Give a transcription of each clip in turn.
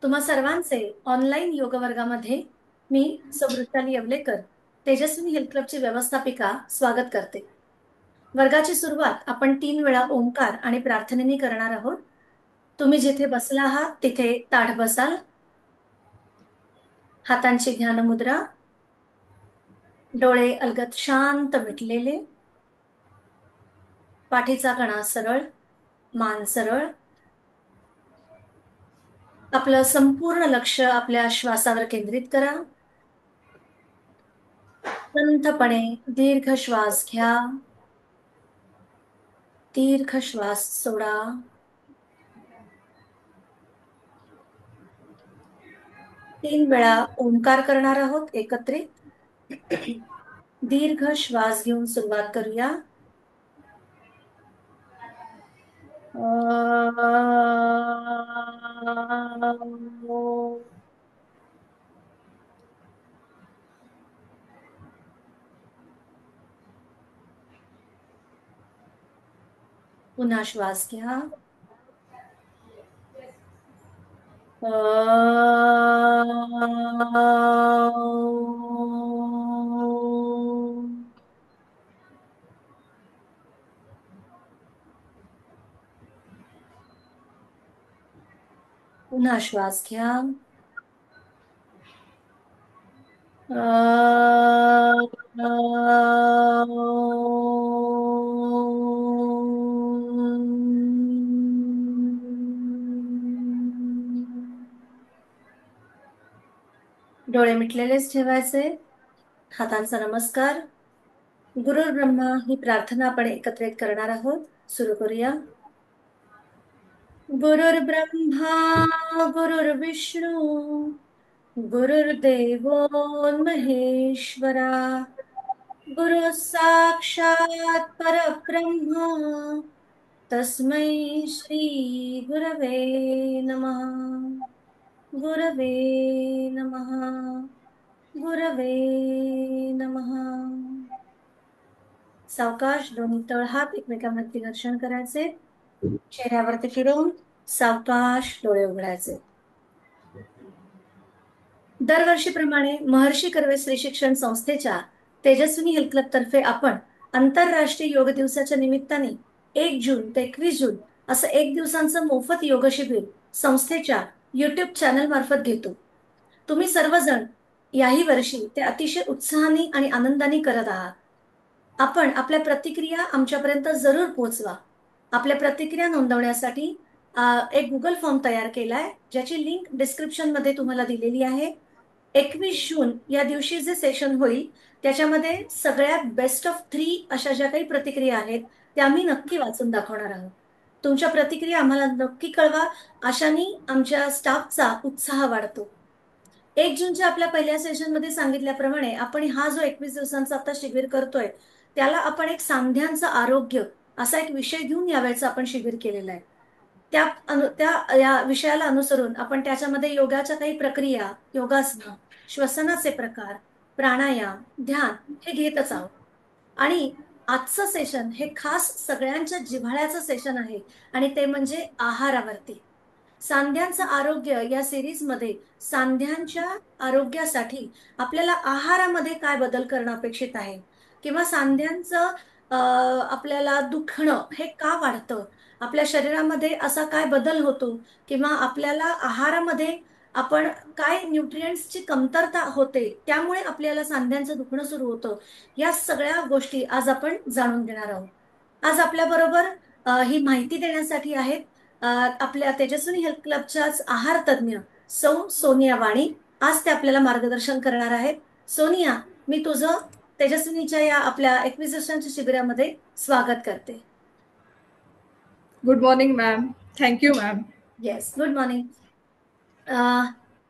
तुम्हा सर्वांचे ऑनलाईन योग वर्गामध्ये मी सौ येवलेकर, तेजस्विनी हेल्थ क्लबची व्यवस्थापिका स्वागत करते. वर्गाची सुरुवात आपण 3 वेळा ओंकार आणि प्रार्थनेने करणार आहोत. तुम्ही जिथे बसला आहात तिथे ताठ बसाल. हातांची ध्यान मुद्रा, डोळे अलगद शांत मिटलेले, पाठीचा कणा सरळ, मान सरळ. आपलं संपूर्ण लक्ष आपल्या श्वासावर केंद्रित करा. शांतपणे दीर्घ श्वास घ्या, दीर्घ श्वास सोडा. तीन वेळा ओंकार करणार आहोत एकत्रित. दीर्घ श्वास घेऊन सुरुवात करूया. पुन्हा श्वास घ्या. पुन्हा श्वास घ्या. डोळे मिटलेलेच ठेवायचे. हातांचा नमस्कार. गुरुर् ब्रह्मा ही प्रार्थना आपण एकत्रित करणार आहोत. सुरू करूया. गुरुर्ब्रह्मा गुरुर्विष्णू गुरुर्देवो महेश्वरा, गुरु साक्षात परब्रह्म तस्मै श्री गुरवे नमः. गुरवे नमः. गुरवे नमः. सावकाश दोन्ही तळहात एकमेकांवरती घर्षण करायचे. चेहऱ्यावरती फिरवून सावकाश डोळे उघडायचे. दरवर्षीप्रमाणे महर्षी कर्वे स्त्री शिक्षण संस्थेच्या तेजस्विनी हेल्थ क्लब तर्फे आपण आंतरराष्ट्रीय योग दिवसाच्या निमित्ताने 1 जून ते 21 जून असं 1 दिवसांचं मोफत योग शिबिर संस्थेच्या YouTube चॅनल मार्फत घेतो. तुम्ही सर्वजण याही वर्षी ते अतिशय उत्साहाने आणि आनंदाने करत आहात. आपण आपल्या प्रतिक्रिया आमच्यापर्यंत जरूर पोहोचवा. आपल्या प्रतिक्रिया नोंदवण्यासाठी एक गुगल फॉर्म तयार केलाय, ज्याची लिंक डिस्क्रिप्शन मध्ये तुम्हाला दिलेली आहे. 21 जून या दिवशी जे सेशन होईल त्याच्यामध्ये सगळ्यात बेस्ट ऑफ 3 अशा ज्या काही प्रतिक्रिया आहेत त्या आम्ही नक्की वाचून दाखवणार आहोत. तुमच्या प्रतिक्रिया आम्हाला नक्की कळवा. अशाने आमच्या स्टाफचा उत्साह वाढतो. 1 जूनच्या आपल्या पहिल्या सेशन मध्ये सांगितल्याप्रमाणे आपण हा जो 21 दिवसांचा आता शिबिर करतोय त्याला आपण एक सांध्यांचं आरोग्य असा एक विषय घेऊन यावेळेचं आपण शिबिर केलेलं आहे. या विषयाला अनुसरून आपण त्याच्यामध्ये योगाच्या काही प्रक्रिया, योगासनं, श्वसनाचे प्रकार, प्राणायाम, ध्यान हे घेतच आहोत. आणि आजचं सेशन हे खास सगळ्यांच्या जिव्हाळ्याचं सेशन आहे आणि ते म्हणजे आहारावरती. सांध्यांचं आरोग्य या सिरीज मध्ये सांध्यांच्या आरोग्यासाठी आपल्याला आहारामध्ये काय बदल करणं अपेक्षित आहे, किंवा सांध्यांचं आपल्याला दुखणं हे का वाढतं, आपल्या शरीरामध्ये असा काय बदल होतो, किंवा आपल्याला आहारामध्ये आपण काय न्यूट्रिएंट्सची कमतरता होते त्यामुळे आपल्याला सांध्यांचं दुखणं सुरू होतं, या सगळ्या गोष्टी आज आपण जाणून घेणार आहोत. आज आपल्या बरोबर ही माहिती देण्यासाठी आहेत आपल्या तेजस्विनी हेल्थ क्लबच्याच आहार तज्ञ सौ सोनिया वाणी. आज ते आपल्याला मार्गदर्शन करणार आहेत. सोनिया, मी तुझं तेजस्विनीच्या या आपल्या 21 दिवसांच्या शिबिरामध्ये स्वागत करते. Good morning ma'am. Thank you ma'am. Yes, good morning.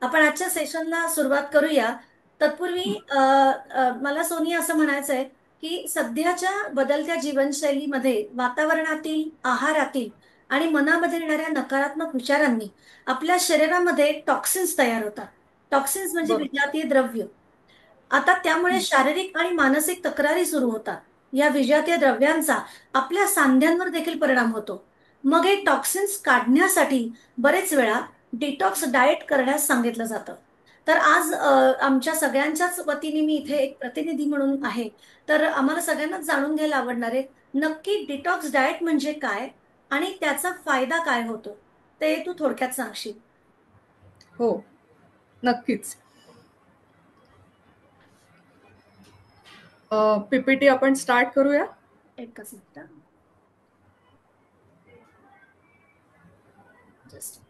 आपण आजच्या सेशनला सुरुवात करूया. तत्पूर्वी मला सोनिया असं म्हणायचंय की सध्याच्या बदलत्या जीवनशैलीमध्ये वातावरणातील, आहारातील आणि मनामध्ये येणाऱ्या नकारात्मक विचारांनी आपल्या शरीरामध्ये टॉक्सिन्स तयार होतात. टॉक्सिन्स म्हणजे विजातीय द्रव्य. आता त्यामुळे शारीरिक आणि मानसिक तक्रारी सुरू होतात. या विजातीय द्रव्यांचा आपल्या सांध्यांवर देखील परिणाम होतो. मग हे टॉक्सिन्स काढण्यासाठी बरेच वेळा डिटॉक्स डाएट करण्यास सांगितलं जातं. तर आज आमच्या सगळ्यांच्याच वतीने मी इथे एक प्रतिनिधी म्हणून आहे. तर आम्हाला सगळ्यांनाच जाणून घ्यायला आवडणार आहे, नक्की डिटॉक्स डाएट म्हणजे काय आणि त्याचा फायदा काय होतो? ते तू थोडक्यात सांगशील? हो, नक्कीच. पीपीटी आपण स्टार्ट करूया. एकच मिनिट. जस्ट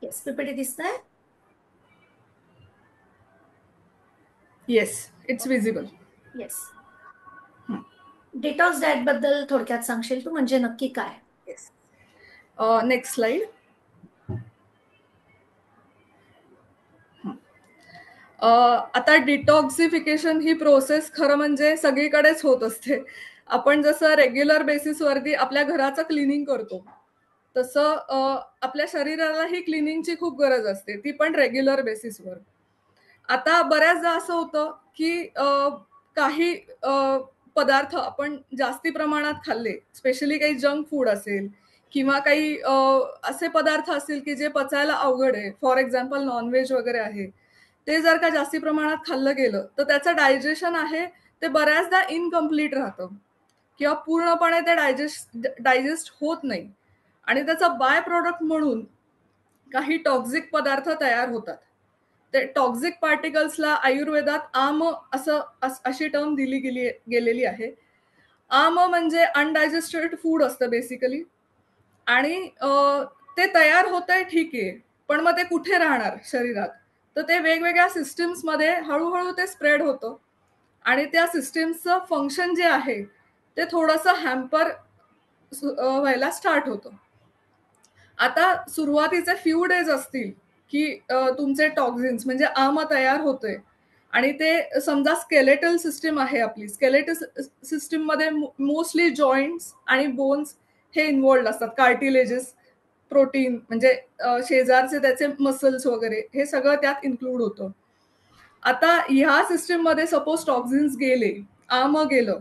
येस, पीपीटी दिसतंय? Yes, it's visible. Yes. Detox diet बद्दल थोडक्यात सांगशील तू, म्हणजे नक्की काय? येस. Next slide. आता डिटॉक्सिफिकेशन ही प्रोसेस खरं म्हणजे सगळीकडेच होत असते. आपण जसं रेग्युलर बेसिसवरती आपल्या घराचं क्लिनिंग करतो, तसं आपल्या शरीरालाही क्लिनिंगची खूप गरज असते, ती पण रेग्युलर बेसिसवर. आता बऱ्याचदा असं होतं, की काही पदार्थ आपण जास्ती प्रमाणात खाल्ले, स्पेशली काही जंक फूड असेल किंवा काही असे पदार्थ असतील, की जे पचायला अवघड आहे. फॉर एक्झाम्पल नॉन-व्हेज वगैरे आहे. ते जर का जास्ती प्रमाणात खाल्लं गेलं, तर त्याचं डायजेशन आहे ते बऱ्याचदा इनकम्प्लीट राहतं किंवा पूर्णपणे ते डायजेस्ट होत नाही आणि त्याचा बाय प्रॉडक्ट म्हणून काही टॉक्सिक पदार्थ तयार होतात. ते टॉक्सिक पार्टिकल्सला आयुर्वेदात आम अशी टर्म दिली गेलेली आहे. आम म्हणजे अनडायजेस्टेड फूड असतं बेसिकली आणि ते तयार होतंय ठीक आहे. पण मग ते कुठे राहणार शरीरात? तर ते वेगवेगळ्या सिस्टम्समध्ये हळू ते स्प्रेड होतं आणि त्या सिस्टम्सचं फंक्शन जे आहे, ते थोडंसं हॅम्पर व्हायला स्टार्ट होतं. आता सुरुवातीचे फ्यू डेज असतील, की तुमचे टॉक्झिन्स म्हणजे आम तयार होतोय आणि ते समजा स्केलेटल सिस्टम आहे आपली. स्केलेटल सिस्टममध्ये मोस्टली जॉइंट्स आणि बोन्स हे इन्व्हॉल्व्ड असतात. कार्टिलेजेस, प्रोटीन म्हणजे शेजारचे त्याचे मसल्स वगैरे हे सगळं त्यात इन्क्लूड होतं. आता ह्या सिस्टममध्ये सपोज टॉक्झिन्स गेले, आम गेलं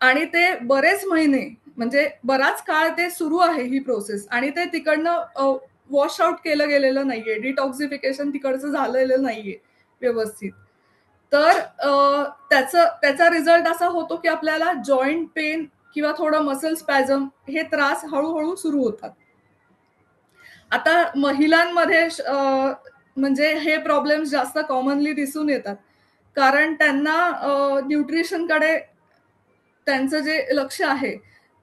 आणि ते बरेच महिने म्हणजे बराच काळ ते सुरू आहे ही प्रोसेस आणि ते तिकडनं वॉश आउट केलं गेलेलं नाहीये. डिटॉक्सिफिकेशन तिकडचं झालेलं नाहीये व्यवस्थित. तर त्याचा रिझल्ट असा होतो की आपल्याला जॉईंट पेन किंवा थोडं मसल स्पॅझम हे त्रास हळूहळू सुरू होतात. आता महिलांमध्ये म्हणजे हे प्रॉब्लेम्स जास्त कॉमनली दिसून येतात. कारण त्यांना न्यूट्रिशनकडे त्यांचं जे लक्ष आहे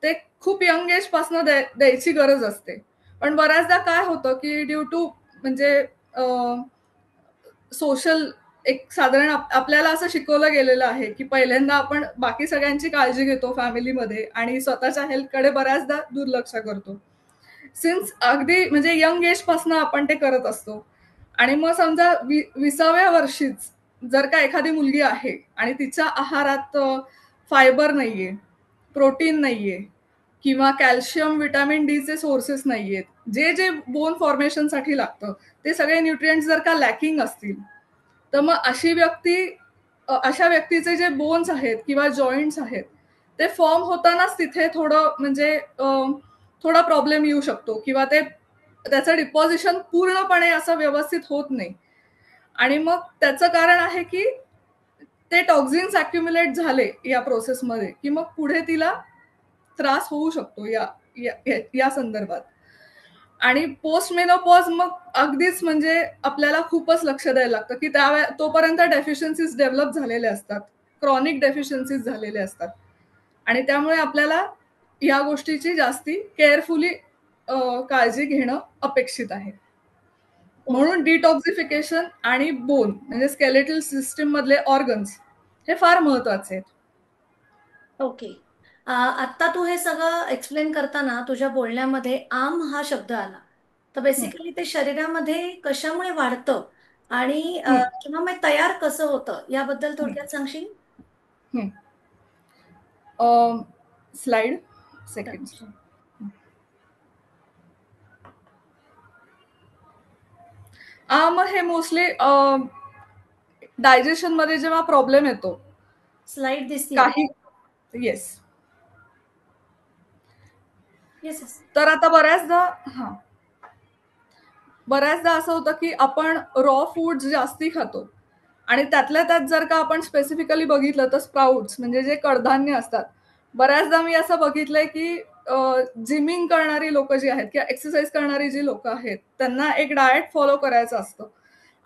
ते खूप यंग एज पासून द्यायची गरज असते. पण बऱ्याचदा काय होतं की ड्यू टू म्हणजे सोशल एक साधारण आपल्याला असं शिकवलं गेलेलं आहे की पहिल्यांदा आपण बाकी सगळ्यांची काळजी घेतो फॅमिलीमध्ये आणि स्वतःच्या हेल्थकडे बऱ्याचदा दुर्लक्ष करतो. सिन्स अगदी म्हणजे यंग एज पासून आपण ते करत असतो आणि मग समजा 20व्या वर्षीच जर का एखादी मुलगी आहे आणि तिच्या आहारात फायबर नाहीये, प्रोटीन नाहीये किंवा कॅल्शियम, व्हिटॅमिन डी चे सोर्सेस नाहीयेत. जे बोन फॉर्मेशनसाठी लागतं, ते सगळे न्यूट्रिएंट्स जर का लॅकिंग असतील, तर मग अशा व्यक्तीचे जे बोन्स आहेत किंवा जॉईंट्स आहेत, ते फॉर्म होतानाच तिथे थोडं म्हणजे थोडा प्रॉब्लेम येऊ शकतो किंवा त्याचं डिपॉझिशन पूर्णपणे असं व्यवस्थित होत नाही. आणि मग त्याचं कारण आहे की ते टॉक्झिन्स अॅक्युम्युलेट झाले या प्रोसेसमध्ये, की मग पुढे तिला त्रास होऊ शकतो या संदर्भात. आणि पोस्ट मेनोपॉज मग अगदीच म्हणजे आपल्याला खूपच लक्ष द्यायला लागतं, की तोपर्यंत डेफिशियन्सीज डेव्हलप झालेले असतात. क्रॉनिक डेफिशियन्सीज झालेले असतात. आणि त्यामुळे आपल्याला या गोष्टीची जास्ती केअरफुली काळजी घेणं अपेक्षित आहे. म्हणून डिटॉक्सिफिकेशन आणि बोन म्हणजे स्केलेटल सिस्टीम मधले ऑर्गन्स हे फार महत्वाचे आहेत. ओके. आत्ता तू हे सगळं एक्सप्लेन करताना तुझ्या बोलण्यामध्ये आम हा शब्द आला. तर हं, बेसिकली ते शरीरामध्ये कशामुळे वाढतं आणि हं, किंवा मग तयार कसं होतं याबद्दल हं, थोडक्यात सांगशील? हं. Slide second. मग हे मोस्टली डायजेशन मध्ये जेव्हा प्रॉब्लेम येतो स्लाइड दिसतीये ना? काही येस. Yes yes. तर आता बऱ्याचदा असं होतं की आपण रॉ फूड्स जास्ती खातो आणि त्यातल्या त्यात जर का आपण स्पेसिफिकली बघितलं तर स्प्राउट्स म्हणजे जे कडधान्य असतात, बऱ्याचदा मी असं बघितलंय की जिमिंग करणारी लोक जी आहेत किंवा एक्सरसाइज करणारी जी लोक आहेत त्यांना एक डाएट फॉलो करायचं असतं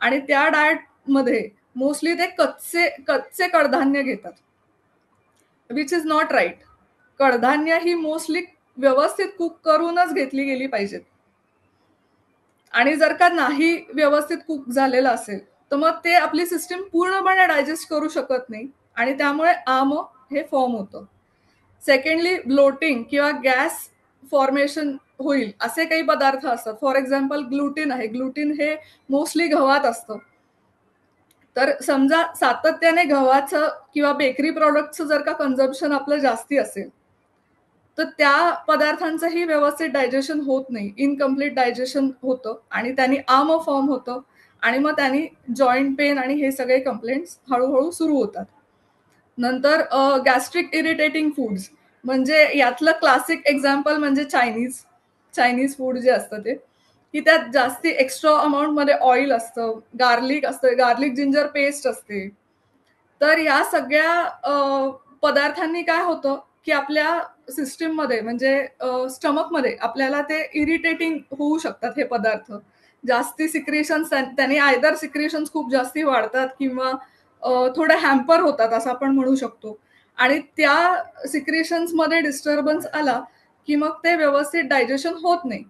आणि त्या डाएट मध्ये मोस्टली ते कच्चे कच्चे कडधान्य घेतात, विच इज नॉट राईट. कडधान्य ही मोस्टली व्यवस्थित कुक करूनच घेतली गेली पाहिजेत आणि जर का नाही व्यवस्थित कुक झालेलं असेल तर मग ते आपली सिस्टीम पूर्णपणे डायजेस्ट करू शकत नाही आणि त्यामुळे आम हे फॉर्म होतं. सेकंडली ब्लोटिंग किंवा गॅस फॉर्मेशन होईल असे काही पदार्थ असतात. फॉर एक्झाम्पल ग्लुटीन आहे. ग्लुटीन हे मोस्टली गव्हात असतं. तर समजा सातत्याने गव्हाचं किंवा बेकरी प्रॉडक्टचं जर का कन्झम्पशन आपलं जास्ती असेल तर त्या पदार्थांचंही व्यवस्थित डायजेशन होत नाही, इनकम्प्लीट डायजेशन होतं आणि त्यांनी आम फॉर्म होतं आणि मग त्यांनी जॉईंट पेन आणि हे सगळे कंप्लेंट्स हळूहळू सुरू होतात. नंतर गॅस्ट्रिक इरिटेटिंग फूड्स म्हणजे यातलं क्लासिक एक्झाम्पल म्हणजे चायनीज फूड जे असतं ते, की त्यात जास्ती एक्स्ट्रा अमाऊंटमध्ये ऑइल असतं, गार्लिक असतं, गार्लिक जिंजर पेस्ट असते. तर या सगळ्या पदार्थांनी काय होतं की आपल्या सिस्टीममध्ये म्हणजे स्टमकमध्ये आपल्याला ते इरिटेटिंग होऊ शकतात हे पदार्थ. जास्ती सिक्रेशन्स त्यांनी आयदर सिक्रेशन्स खूप जास्ती वाढतात किंवा थोडे हॅम्पर होतात असं आपण म्हणू शकतो आणि त्या सिक्रेशन्समध्ये डिस्टर्बन्स आला की मग ते व्यवस्थित डायजेशन होत नाही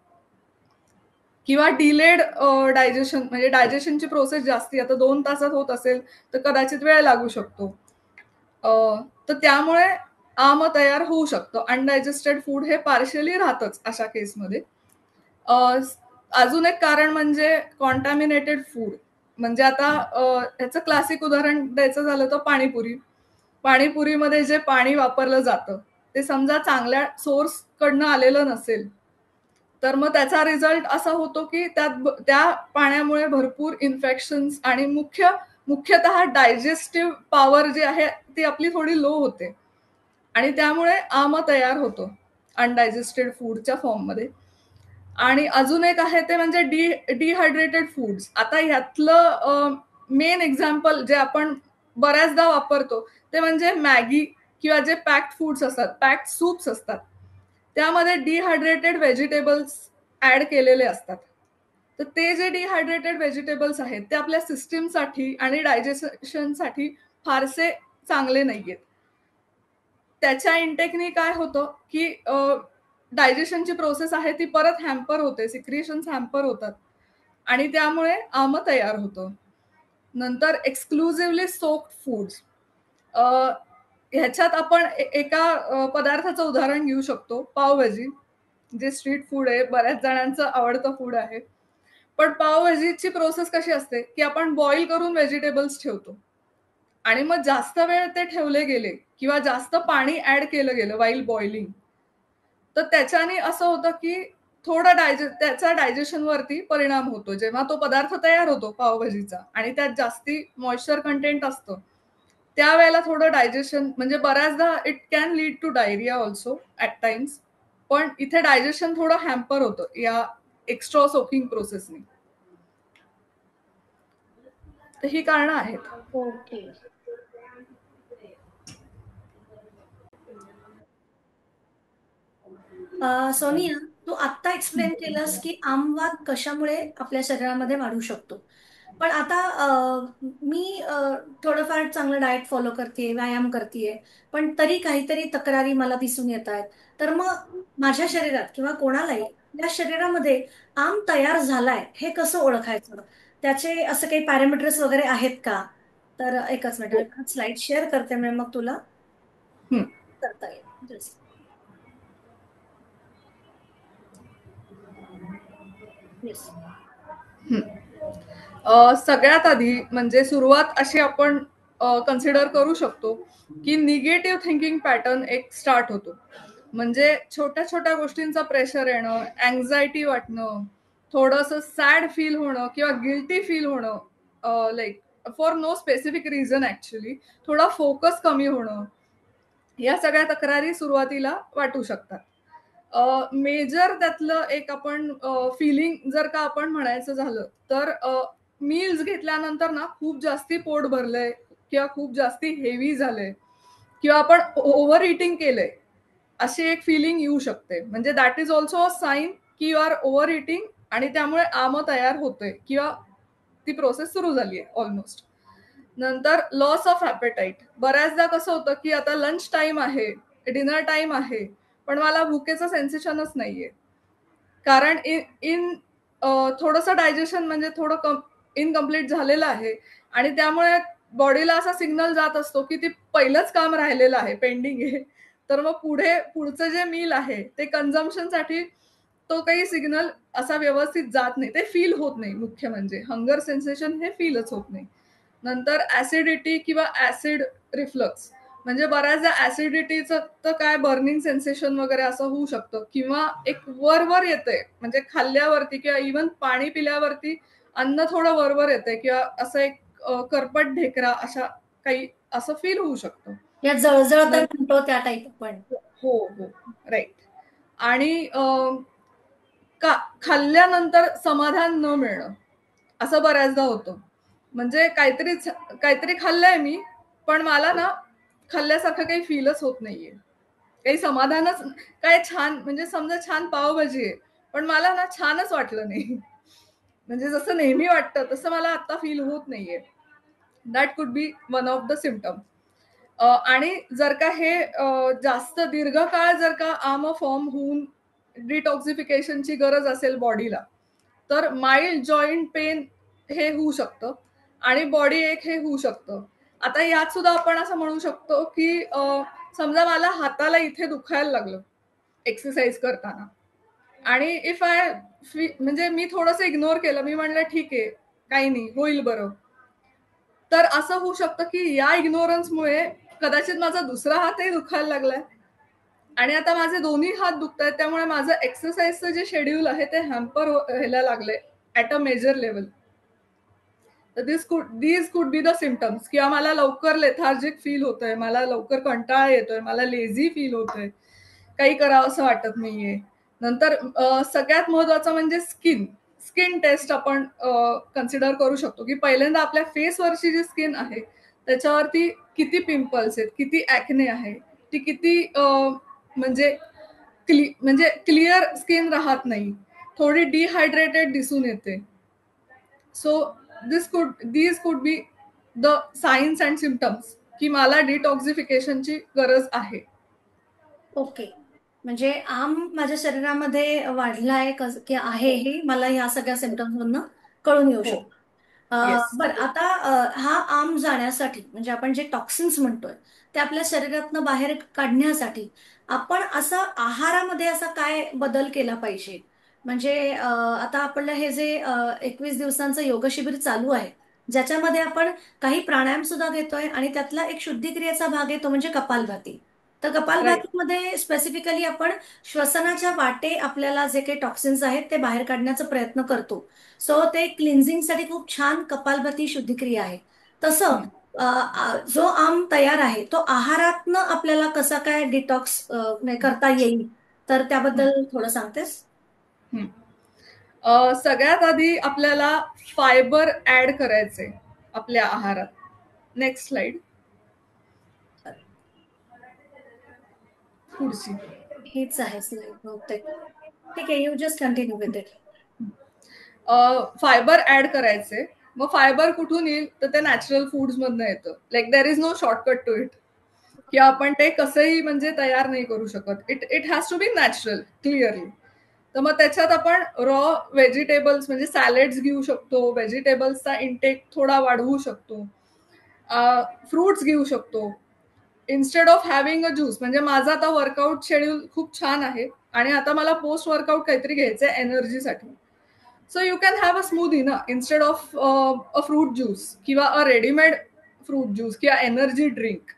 किंवा डिलेड डायजेशन म्हणजे डायजेशनची प्रोसेस जास्ती आता 2 तासात होत असेल तर कदाचित वेळ लागू शकतो. तर त्यामुळे आम तयार होऊ शकतं. अनडायजेस्टेड फूड हे पार्शियली राहतंच अशा केसमध्ये. अजून एक कारण म्हणजे कॉन्टॅमिनेटेड फूड. म्हणजे आता ह्याचं क्लासिक उदाहरण द्यायचं झालं तर पाणीपुरी. पाणीपुरीमध्ये जे पाणी वापरलं जातं ते समजा चांगल्या सोर्स कडनं आलेलं नसेल तर मग त्याचा रिझल्ट असा होतो की त्या पाण्यामुळे भरपूर इन्फेक्शन्स आणि मुख्यतः डायजेस्टिव्ह पॉवर जी आहे ती आपली थोडी लो होते आणि त्यामुळे आम तयार होतो अनडायजेस्टेड फूडच्या फॉर्ममध्ये. आणि अजून एक आहे ते म्हणजे डिहायड्रेटेड फूड्स. आता ह्यातलं मेन एक्झाम्पल जे आपण बऱ्याचदा वापरतो ते म्हणजे मॅगी किंवा जे पॅक्ड फूड्स असतात, पॅक्ड सूप्स असतात, त्यामध्ये डिहायड्रेटेड व्हेजिटेबल्स ऍड केलेले असतात. तर ते जे डिहायड्रेटेड व्हेजिटेबल्स आहेत ते आपल्या सिस्टीमसाठी आणि डायजेशनसाठी फारसे चांगले नाहीयेत. त्याच्या इंटेकनी काय होतं की डायजेशनची प्रोसेस आहे ती परत हॅम्पर होते, सिक्रिशन्स हॅम्पर होतात आणि त्यामुळे आम तयार होतं. नंतर एक्सक्लुझिव्हली सोक्ड फूड्स. ह्याच्यात आपण एका पदार्थाचं उदाहरण घेऊ शकतो, पावभाजी. जे स्ट्रीट फूड आहे, बऱ्याच जणांचं आवडतं फूड आहे. पण पावभाजीची प्रोसेस कशी असते की आपण बॉईल करून व्हेजिटेबल्स ठेवतो आणि मग जास्त वेळ ते ठेवले गेले किंवा जास्त पाणी ऍड केलं गेलं वाईल बॉइलिंग तर त्याच्याने असं होतं की त्याचा डायजेशनवरती परिणाम होतो. जेव्हा तो पदार्थ तयार होतो पावभाजीचा आणि त्यात जास्ती मॉइश्चर कंटेंट असतं त्यावेळेला थोडं डायजेशन म्हणजे बऱ्याचदा it can lead to diarrhoea also at times. पण इथे डायजेशन थोडं हॅम्पर होतं या एक्स्ट्रा सोकिंग प्रोसेसने. तर ही कारणं आहेत. ओके. सोनिया, तू आत्ता एक्सप्लेन केलंस की आमवात कशामुळे आपल्या शरीरामध्ये वाढू शकतो. पण आता मी थोडंफार चांगलं डाएट फॉलो करते, व्यायाम करते, पण तरी काहीतरी तक्रारी मला दिसून येत आहेत. तर मग माझ्या शरीरात किंवा कोणालाही या शरीरामध्ये आम तयार झालाय हे कसं ओळखायचं? त्याचे असं काही पॅरामीटर्स वगैरे आहेत का? तर एकच मिनिट, मी हो. परत स्लाइड शेअर करते, म्हणजे मग तुला हं, करता येईल. Just yes. हं. सगळ्यात आधी म्हणजे सुरुवात अशी आपण कन्सिडर करू शकतो की निगेटिव्ह थिंकिंग पॅटर्न एक स्टार्ट होतो. म्हणजे छोट्या छोट्या गोष्टींचा प्रेशर येणं, अँझायटी वाटणं, थोडंसं सॅड फील होणं किंवा गिल्टी फील होणं, like for no specific reason actually थोडा फोकस कमी होणं, या सगळ्या तक्रारी सुरुवातीला वाटू शकतात. मेजर त्यातलं एक आपण फिलिंग जर का आपण म्हणायचं झालं तर मील्स घेतल्यानंतर ना खूप जास्ती पोट भरलंय किंवा खूप जास्ती हेवी झालंय किंवा आपण ओव्हर इटिंग केलंय, अशी एक फिलिंग येऊ शकते. म्हणजे that is also a sine की यू आर ओव्हर इटिंग आणि त्यामुळे आम तयार होतोय किंवा ती प्रोसेस सुरू झाली आहे ऑलमोस्ट. नंतर लॉस ऑफ ॲपेटाईट. बऱ्याचदा कसं होतं की आता लंच टाइम आहे, डिनर टाइम आहे, पण मला भुकेचं सेन्सेशनच नाहीये. कारण इन थोडंसं डायजेशन म्हणजे थोडं इनकम्प्लीट झालेलं आहे आणि त्यामुळे बॉडीला असा सिग्नल जात असतो की ती पहिलंच काम राहिलेलं आहे, पेंडिंग आहे. तर मग पुढचं जे मील आहे ते कन्झम्पशनसाठी तो काही सिग्नल असा व्यवस्थित जात नाही, ते फील होत नाही. मुख्य म्हणजे हंगर सेन्सेशन हे फीलच होत नाही. नंतर ऍसिडिटी किंवा ऍसिड रिफ्लक्स, म्हणजे बऱ्याचदा ऍसिडिटीचं तर काय बर्निंग सेन्सेशन वगैरे असं होऊ शकतं किंवा एक वर येते, म्हणजे खाल्ल्यावरती किंवा इव्हन पाणी पिल्यावरती अन्न थोडं वर येते किंवा असं एक करपट ढेकरा अशा काही असं फील होऊ शकतं. या जळजळ तर म्हणतो त्या टाईप आपण. हो हो, राईट. आणि का खाल्ल्यानंतर समाधान न मिळणं असं बऱ्याचदा होतं. म्हणजे काहीतरी खाल्लंय मी, पण मला ना खाल्ल्यासारखं काही फीलच होत नाहीये, काही समाधानच. काय छान, म्हणजे समजा छान पावभाजी आहे, पण मला ना छानच वाटलं नाही. म्हणजे जसं नेहमी वाटतं तसं मला आता फील होत नाहीये. That could be one of the symptom. आणि जर का हे जास्त दीर्घकाळ जर का आम फॉर्म होऊन डिटॉक्सिफिकेशनची गरज असेल बॉडीला, तर माइल्ड जॉईंट पेन हे होऊ शकतं आणि बॉडी एक हे होऊ शकतं. आता यात सुद्धा आपण असं म्हणू शकतो की समजा मला हाताला इथे दुखायला लागलं एक्सरसाइज करताना आणि इफ आय म्हणजे मी थोडंसं इग्नोर केलं, मी म्हणलं ठीक आहे, काही नाही, होईल बरं. तर असं होऊ शकतं की या इग्नोरन्समुळे कदाचित माझा दुसरा हातही दुखायला लागलाय आणि आता माझे दोन्ही हात दुखत आहेत, त्यामुळे माझं एक्सरसाइजचं जे शेड्यूल आहे ते हॅम्पर व्हायला लागलंय ऍट अ मेजर लेवल. तर these could be the symptoms. किंवा मला लवकर लेथार्जिक फील होतंय, मला लवकर कंटाळा येतोय, मला लेझी फील होतंय, काही करावं असं वाटत नाहीये. नंतर सगळ्यात महत्वाचं म्हणजे स्किन टेस्ट आपण कन्सिडर करू शकतो की पहिल्यांदा आपल्या फेसवरची जी स्किन आहे त्याच्यावरती किती पिंपल्स आहेत, किती ऍक्ने आहे, ती किती म्हणजे म्हणजे क्लिअर स्किन राहत नाही, थोडी डिहायड्रेटेड दिसून येते. So these could be the science and symptoms की मला डिटॉक्सिफिकेशनची गरज आहे. ओके. म्हणजे आम माझ्या शरीरामध्ये वाढलाय की आहे, हो हे मला या सगळ्या सिम्पटम्स मधनं कळून येऊ हो. शकतं. येस. बरं, आता हा आम जाण्यासाठी म्हणजे आपण जे टॉक्सिन्स म्हणतोय ते आपल्या शरीरातनं बाहेर काढण्यासाठी आपण असा आहारामध्ये असा काय बदल केला पाहिजे? म्हणजे आता आपलं हे जे 21 दिवसांचं योग शिबिर चालू आहे, ज्याच्यामध्ये आपण काही प्राणायाम सुद्धा घेतोय आणि त्यातला एक शुद्धिक्रियेचा भाग येतो म्हणजे कपालभाती. तर राईट. कपालभातीमध्ये स्पेसिफिकली आपण श्वसनाच्या वाटे आपल्याला जे काही टॉक्सिन्स आहेत ते बाहेर काढण्याचा प्रयत्न करतो. सो ते क्लिन्झिंगसाठी खूप छान कपालभाती शुद्धिक्रिया आहे. तसं जो आम तयार आहे तो आहारातनं आपल्याला कसा काय डिटॉक्स करता येईल, तर त्याबद्दल थोडं सांगतेस? सगळ्यात आधी आपल्याला फायबर ऍड करायचे आपल्या आहारात. Next slide. पुढची. हेच आहे स्लाइड बहुतेक. ठीक आहे, you just continue with it. Fibre add करायचे. मग फायबर कुठून येईल, तर ते नॅचरल फूड्स मधनं येतं. Like there is no shortcut to it, की आपण ते कसंही म्हणजे तयार नाही करू शकत. It has to be natural clearly. तर मग त्याच्यात आपण रॉ व्हेजिटेबल्स म्हणजे सॅलेड्स घेऊ शकतो, व्हेजिटेबल्सचा इंटेक थोडा वाढवू शकतो, फ्रुट्स घेऊ शकतो instead of having a juice. म्हणजे माझा आता वर्कआउट शेड्यूल खूप छान आहे आणि आता मला पोस्ट वर्कआउट काहीतरी घ्यायचंय एनर्जीसाठी. So you can have a smoothie ना instead of a fruit juice किंवा अ रेडीमेड फ्रूट ज्यूस किंवा energy drink.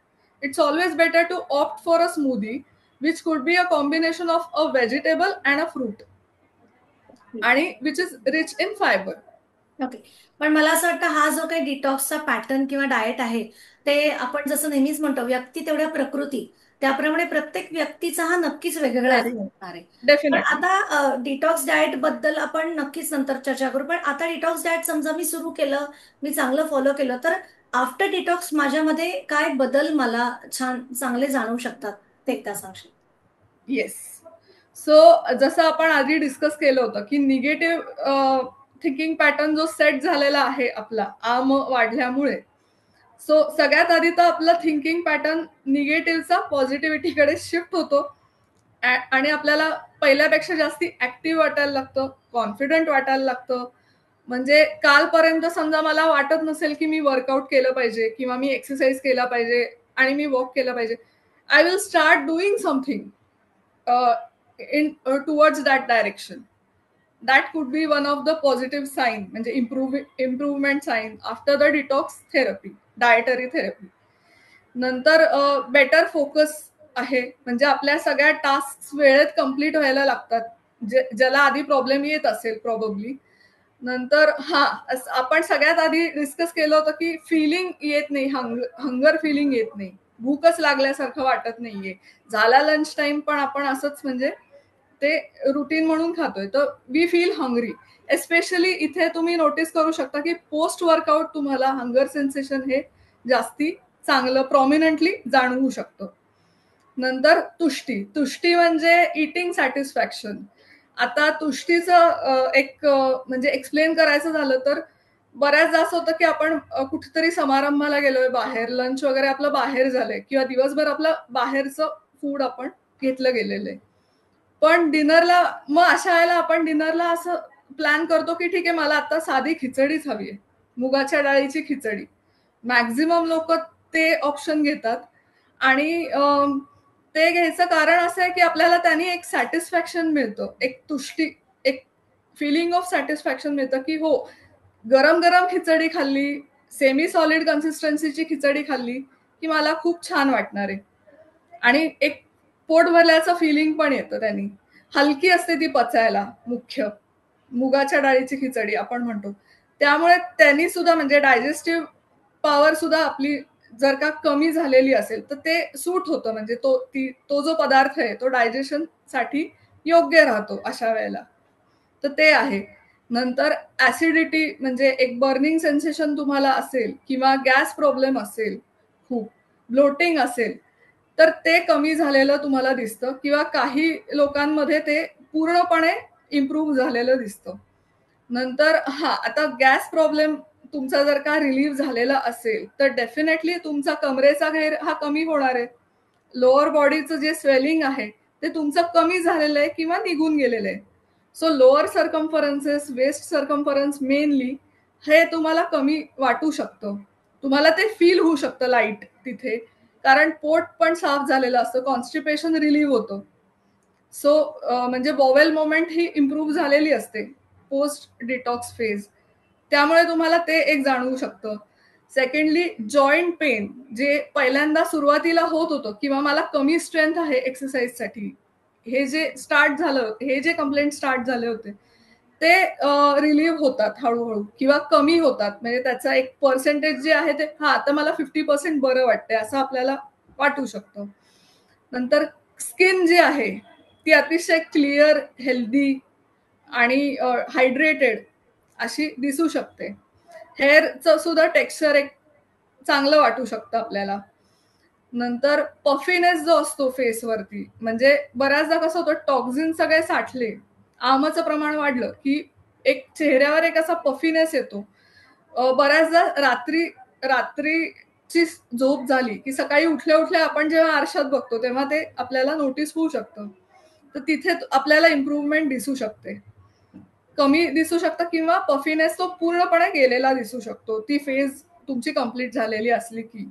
It's always better to opt for a smoothie which could be a combination of a vegetable and a fruit आणि which is rich in fibre. Okay. पण मला असं वाटतं हा जो काही डिटॉक्सचा pattern किंवा डाएट आहे, ते आपण जसं नेहमीच म्हणतो व्यक्ती तेवढ्या प्रकृती, त्याप्रमाणे प्रत्येक व्यक्तीचा हा नक्कीच वेगवेगळा व्हेरी असणार आहे. पण डेफिनेटली. आता डिटॉक्स डाएट बद्दल आपण नक्कीच नंतर चर्चा करू. पण आता डिटॉक्स डाएट समजा मी सुरू केलं, मी चांगलं फॉलो केलं, तर आफ्टर डिटॉक्स माझ्यामध्ये काय बदल मला छान चांगले जाणवू शकतात, ते एकदा सांगशील? येस. सो जसं आपण आधी डिस्कस केलं होतं की निगेटिव्ह थिंकिंग पॅटर्न जो सेट झालेला आहे आपला वाढल्यामुळे, सो सगळ्यात आधी तर आपलं थिंकिंग पॅटर्न निगेटिव्हचा पॉझिटिव्हिटीकडे शिफ्ट होतो आणि आपल्याला पहिल्यापेक्षा जास्ती ऍक्टिव्ह वाटायला लागतं, कॉन्फिडंट वाटायला लागतं. म्हणजे कालपर्यंत समजा मला वाटत नसेल की मी वर्कआउट केलं पाहिजे किंवा मी एक्सरसाइज केला पाहिजे आणि मी वॉक केला पाहिजे. I will start doing something in towards that direction. That could be one of the positive sign, म्हणजे improvement sign after the detox therapy, dietary therapy. नंतर बेटर फोकस आहे, म्हणजे आपल्या सगळ्या टास्क वेळेत कम्प्लीट व्हायला लागतात, ज्याला आधी प्रॉब्लेम येत असेल प्रॉब्ली. नंतर आपण सगळ्यात आधी डिस्कस केलं होतं की फिलिंग येत नाही, हंगर फिलिंग येत नाही, भूकच लागल्यासारखं वाटत नाहीये. झाला लंच टाइम पण आपण असंच म्हणजे ते रुटीन म्हणून खातोय, तर वी फील हंग्री. एस्पेशली इथे तुम्ही नोटीस करू शकता की पोस्ट वर्कआउट तुम्हाला हंगर सेन्सेशन हे जास्ती चांगलं प्रॉमिनंटली जाणवू शकतं. नंतर तुष्टी. तुष्टी म्हणजे इटिंग सॅटिस्फॅक्शन. आता तुष्टीचं एक म्हणजे एक्सप्लेन करायचं झालं तर बऱ्याचदा असं होतं की आपण कुठेतरी समारंभाला गेलोय, बाहेर लंच वगैरे आपलं बाहेर झालंय किंवा दिवसभर आपलं बाहेरचं फूड आपण घेतलं गेलेलं आहे. पण डिनरला मग अशा वेळेला आपण डिनरला असं प्लॅन करतो की ठीक आहे, मला आता साधी खिचडीच हवी आहे, मुगाच्या डाळीची खिचडी. मॅक्झिमम लोक ते ऑप्शन घेतात आणि ते घ्यायचं कारण असं आहे की आपल्याला त्यांनी एक सॅटिस्फॅक्शन मिळतं, एक तुष्टी, एक फिलिंग ऑफ सॅटिस्फॅक्शन मिळतं की हो, गरम गरम खिचडी खाल्ली, सेमी सॉलिड कन्सिस्टन्सीची खिचडी खाल्ली की मला खूप छान वाटणार आहे. आणि एक पोट भरल्याचं फिलिंग पण येतं त्यांनी. हलकी असते ती पचायला, मुख्य मुगाच्या डाळीची खिचडी आपण म्हणतो. त्यामुळे त्यांनी सुद्धा म्हणजे डायजेस्टिव्ह पॉवर सुद्धा आपली जर का कमी झालेली असेल तर ते सूट होतं, म्हणजे तो जो पदार्थ आहे तो डायजेशन साठी योग्य राहतो अशा वेळेला. तर ते आहे. नंतर ऍसिडिटी म्हणजे एक बर्निंग सेन्सेशन तुम्हाला असेल किंवा गॅस प्रॉब्लेम असेल, खूप ब्लोटिंग असेल, तर ते कमी झालेलं तुम्हाला दिसतं किंवा काही लोकांमध्ये ते पूर्णपणे इम्प्रूव्ह झालेलं दिसतं. नंतर आता गॅस प्रॉब्लेम तुमचा जर का रिलीव्ह झालेला असेल तर डेफिनेटली तुमचा कमरेचा घेर हा कमी होणार आहे. लोअर बॉडीचं जे स्वेलिंग आहे ते तुमचं कमी झालेलं आहे किंवा निघून गेलेलं आहे. So lower circumferences, waist circumference mainly हे तुम्हाला कमी वाटू शकतं. तुम्हाला ते फील होऊ शकतं लाईट तिथे, कारण पोट पण साफ झालेलं असतं, कॉन्स्टिपेशन रिलीव्ह होतं. सो म्हणजे बॉवेल मोमेंट ही इम्प्रूव्ह झालेली असते पोस्ट डिटॉक्स फेज. त्यामुळे तुम्हाला ते एक जाणवू शकतं. सेकंडली जॉईंट पेन, जे पहिल्यांदा सुरुवातीला होत होतं किंवा मला कमी स्ट्रेंथ आहे एक्सरसाइजसाठी, हे जे स्टार्ट झालं, हे जे कंप्लेंट स्टार्ट झाले होते ते रिलीव्ह होतात हळूहळू किंवा कमी होतात. म्हणजे त्याचा एक पर्सेंटेज जे आहे ते आता मला 50% बरं वाटतंय असं आपल्याला वाटू शकतं. नंतर स्किन जी आहे ती अतिशय क्लिअर, हेल्दी आणि हायड्रेटेड अशी दिसू शकते. हेअरचं सुद्धा टेक्स्चर एक चांगलं वाटू शकतं आपल्याला. नंतर पफिनेस जो असतो फेसवरती, म्हणजे बऱ्याचदा कसं होतं, टॉक्झिन सगळे साठले, आमचं प्रमाण वाढलं की एक चेहऱ्यावर एक असा पफिनेस येतो. बऱ्याचदा रात्रीची झोप झाली की सकाळी उठल्या उठल्या आपण जेव्हा आरशात बघतो तेव्हा ते आपल्याला नोटीस होऊ शकतं. तर तिथे आपल्याला इम्प्रूव्हमेंट दिसू शकते, कमी दिसू शकतं किंवा पफिनेस तो पूर्णपणे गेलेला दिसू शकतो, ती फेज तुमची कंप्लीट झालेली असली की.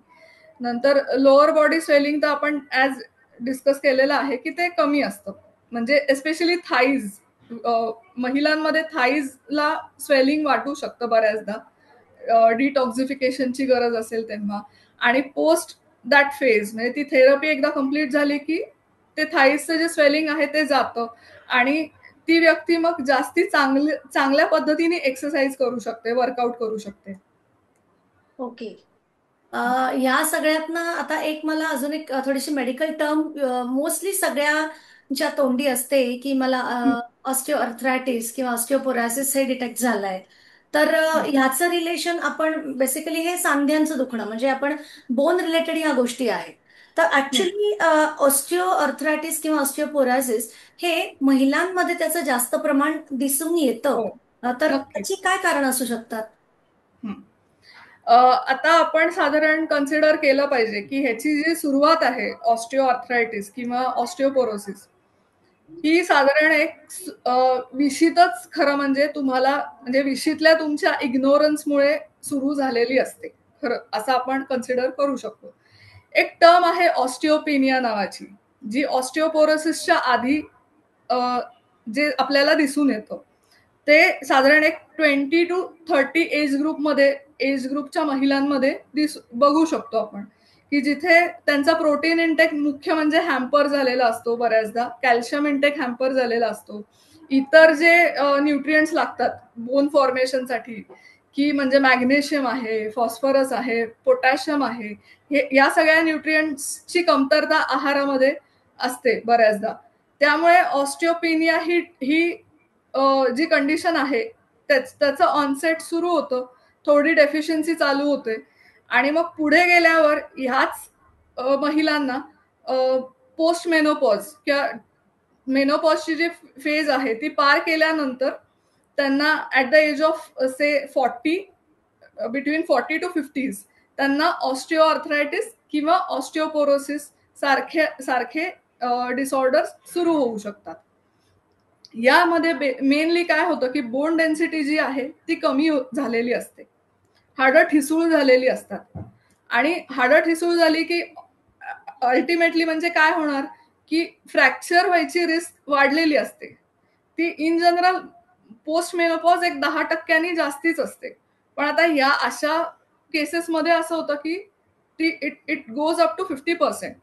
नंतर लोअर बॉडी स्वेलिंग तर आपण ऍज डिस्कस केलेलं आहे की ते कमी असतं, म्हणजे एस्पेशली थाईज, महिलांमध्ये थाईजला स्वेलिंग वाटू शकतं बऱ्याचदा डिटॉक्सिफिकेशनची गरज असेल तेव्हा. आणि पोस्ट दॅट फेज म्हणजे ती थेरपी एकदा कम्प्लीट झाली की ते थाईजचं जे स्वेलिंग आहे ते जातं आणि ती व्यक्ती मग जास्ती चांगल्या पद्धतीने एक्सरसाइज करू शकते, वर्कआउट करू शकते. ओके. ह्या सगळ्यातनं आता एक मला अजून एक थोडीशी मेडिकल टर्म मोस्टली सगळ्यांच्या तोंडी असते की मला ऑस्टिओआर्थरायटिस किंवा ऑस्टिओपोरोसिस हे डिटेक्ट झालंय. तर ह्याचं रिलेशन आपण बेसिकली हे सांध्यांचं दुखणं म्हणजे आपण बोन रिलेटेड ह्या गोष्टी आहेत. तर ऍक्च्युली ऑस्टिओआर्थरायटिस किंवा ऑस्टिओपोरोसिस हे महिलांमध्ये त्याचं जास्त प्रमाण दिसून येतं. हो, तर नक्कीच. त्याची काय कारण असू शकतात? आता आपण साधारण कन्सिडर केलं पाहिजे की ह्याची जी सुरुवात आहे ऑस्टिओआर्थरायटिस किंवा ऑस्टिओपोरोसिस ही साधारण विशीतच खरं म्हणजे तुम्हाला म्हणजे विशीतल्या तुमच्या इग्नोरन्समुळे सुरू झालेली असते. खरं असं आपण कन्सिडर करू शकतो. एक टर्म आहे ऑस्टिओपेनिया नावाची, जी ऑस्टिओपोरोसिसच्या आधी जे आपल्याला दिसून येतं. ते साधारण एक 20 to 30 एज ग्रुपच्या महिलांमध्ये बघू शकतो आपण, की जिथे त्यांचा प्रोटीन इंटेक मुख्य म्हणजे हॅम्पर झालेला असतो. बऱ्याचदा कॅल्शियम इंटेक हॅम्पर झालेला असतो. इतर जे न्यूट्रिएंट्स लागतात बोन फॉर्मेशनसाठी, की म्हणजे मॅग्नेशियम आहे, फॉस्फरस आहे, पोटॅशियम आहे, हे या सगळ्या न्यूट्रिएंट्सची कमतरता आहारामध्ये असते बऱ्याचदा. त्यामुळे ऑस्टिओपेनिया ही जी कंडिशन आहे त्याचं ऑनसेट सुरू होतं, थोडी डेफिशियन्सी चालू होते आणि मग पुढे गेल्यावर ह्याच महिलांना पोस्ट मेनोपॉज किंवा मेनोपॉजची जी फेज आहे ती पार केल्यानंतर त्यांना at the age of say 40 between 40 to 50 त्यांना ऑस्टिओआर्थरायटिस किंवा ऑस्टिओपोरोसिस सारखे डिसऑर्डर्स सुरू होऊ शकतात. यामध्ये मेनली काय होतं की बोन डेन्सिटी जी आहे ती कमी झालेली असते, हाडं ठिसूळ झालेली असतात आणि हाडं ठिसूळ झाली की अल्टिमेटली म्हणजे काय होणार की फ्रॅक्चर व्हायची रिस्क वाढलेली असते. ती इन जनरल पोस्ट मेनोपॉज एक 10% जास्तीच असते. पण आता या अशा केसेसमध्ये असं होतं की it it goes up to 50%.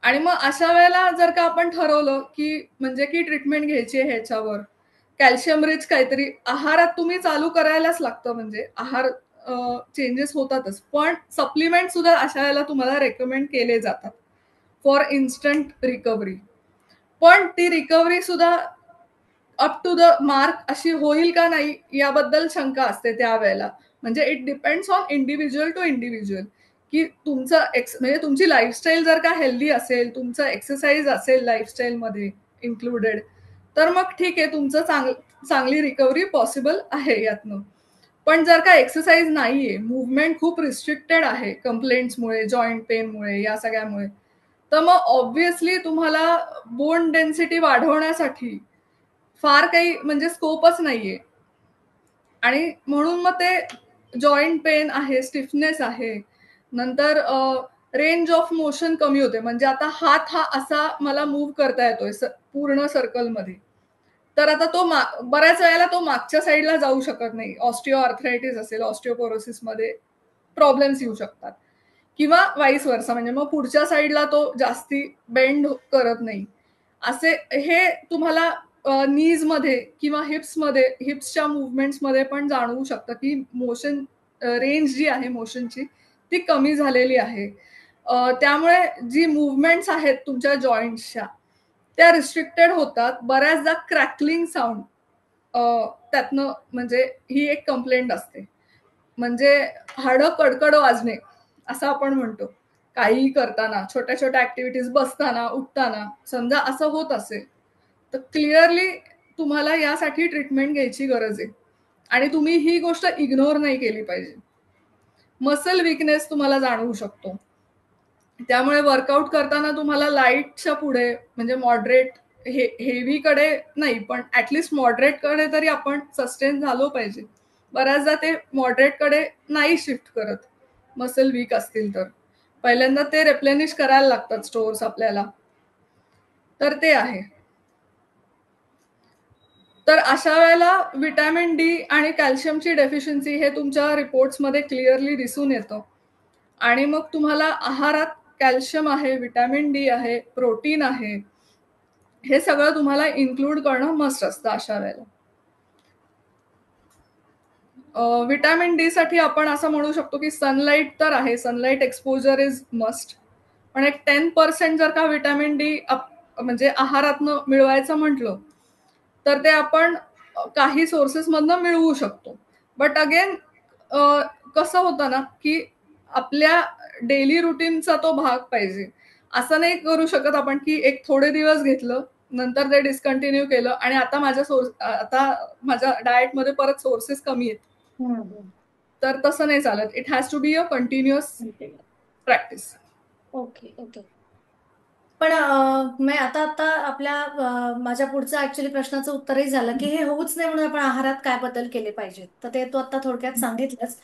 आणि मग अशा वेळेला जर का आपण ठरवलं की म्हणजे की ट्रीटमेंट घ्यायची आहे ह्याच्यावर, कॅल्शियम रिच काहीतरी आहारात तुम्ही चालू करायलाच लागतं. म्हणजे आहार चेंजेस होतातच, पण सप्लिमेंट सुद्धा अशा वेळेला तुम्हाला रेकमेंड केले जातात फॉर इन्स्टंट रिकव्हरी. पण ती रिकव्हरी सुद्धा अप टू द मार्क अशी होईल का नाही याबद्दल शंका असते त्यावेळेला. म्हणजे it depends on individual to individual, की तुमचं म्हणजे तुमची लाईफस्टाईल जर का हेल्दी असेल, तुमचं एक्सरसाइज असेल लाईफस्टाईलमध्ये इन्क्लुडेड, तर मग ठीक आहे, तुमचं चांगली रिकव्हरी पॉसिबल आहे यातनं. पण जर का एक्सरसाइज नाहीये, मूव्हमेंट खूप रिस्ट्रिक्टेड आहे कंप्लेंट्समुळे, जॉईंट पेनमुळे, या सगळ्यामुळे, तर मग ऑब्व्हियसली तुम्हाला बोन डेन्सिटी वाढवण्यासाठी फार काही म्हणजे स्कोपच नाहीये. आणि म्हणून मग ते जॉईंट पेन आहे, स्टिफनेस आहे, नंतर रेंज ऑफ मोशन कमी होते. म्हणजे आता हात हा असा मला मूव्ह करता येतोय पूर्ण सर्कलमध्ये, तर आता तो बऱ्याच वेळेला तो मागच्या साईडला जाऊ शकत नाही. ऑस्टिओआर्थरायटिस असेल, ऑस्टिओपोरोसिसमध्ये प्रॉब्लेम्स येऊ शकतात किंवा वाईस वर्सा, म्हणजे मग पुढच्या साईडला तो जास्ती बेंड करत नाही. असे हे तुम्हाला नीजमध्ये किंवा हिप्सच्या मुवमेंट्समध्ये पण जाणवू शकतं की मोशन रेंज जी आहे मोशनची ती कमी झालेली आहे. त्यामुळे जी मुवमेंट्स आहेत तुमच्या जॉईंट्सच्या त्या रिस्ट्रिक्टेड होतात. बऱ्याचदा क्रॅकलिंग साऊंड त्यातनं म्हणजे ही एक कंप्लेंट असते. म्हणजे हाडं कडकड वाजणे असं आपण म्हणतो. काहीही करताना, छोट्या छोट्या ऍक्टिव्हिटीज, बसताना, उठताना समजा असं होत असेल, तर क्लिअरली तुम्हाला यासाठी ट्रीटमेंट घ्यायची गरज आहे आणि तुम्ही ही गोष्ट इग्नोर नाही केली पाहिजे. मसल विकनेस तुम्हाला जाणवू शकतो. त्यामुळे वर्कआउट करताना तुम्हाला लाईटच्या पुढे म्हणजे मॉडरेट हेवीकडे नाही, पण ऍटलिस्ट मॉडरेटकडे तरी आपण सस्टेन झालो पाहिजे. बऱ्याचदा ते मॉडरेटकडे नाही शिफ्ट करत, मसल वीक असतील तर. पहिल्यांदा ते रिप्लेनिश करायला लागतात स्टोअर्स आपल्याला. तर ते आहे. तर अशा वेळेला विटॅमिन डी आणि कॅल्शियमची डेफिशियन्सी हे तुमच्या रिपोर्ट्समध्ये क्लिअरली दिसून येतं. आणि मग तुम्हाला आहारात कॅल्शियम आहे, विटॅमिन डी आहे, प्रोटीन आहे, हे सगळं तुम्हाला इन्क्लूड करणं मस्ट असतं अशा वेळेला. विटॅमिन डी साठी आपण असं म्हणू शकतो की सनलाईट तर आहे, सनलाईट एक्सपोजर इज मस्ट. पण एक 10% जर का विटॅमिन डी म्हणजे आहारातनं मिळवायचं म्हटलं तर ते आपण काही सोर्सेस मधनं मिळवू शकतो. बट अगेन कसं होतं ना की आपल्या डेली रुटीनचा तो भाग पाहिजे. असं नाही करू शकत आपण की एक थोडे दिवस घेतलं, नंतर ते डिस्कंटिन्यू केलं आणि आता माझ्या डाएटमध्ये परत सोर्सेस कमी आहेत. तर तसं नाही चालत. It has to be a continuous practice. Okay okay. पण मी आता आता आपल्या माझ्या पुढच्या ऍक्च्युली प्रश्नाचं उत्तरही झालं की हे होऊच नाही म्हणून आपण आहारात काय बदल केले पाहिजेत, तर ते तू आता थोडक्यात सांगितलंच.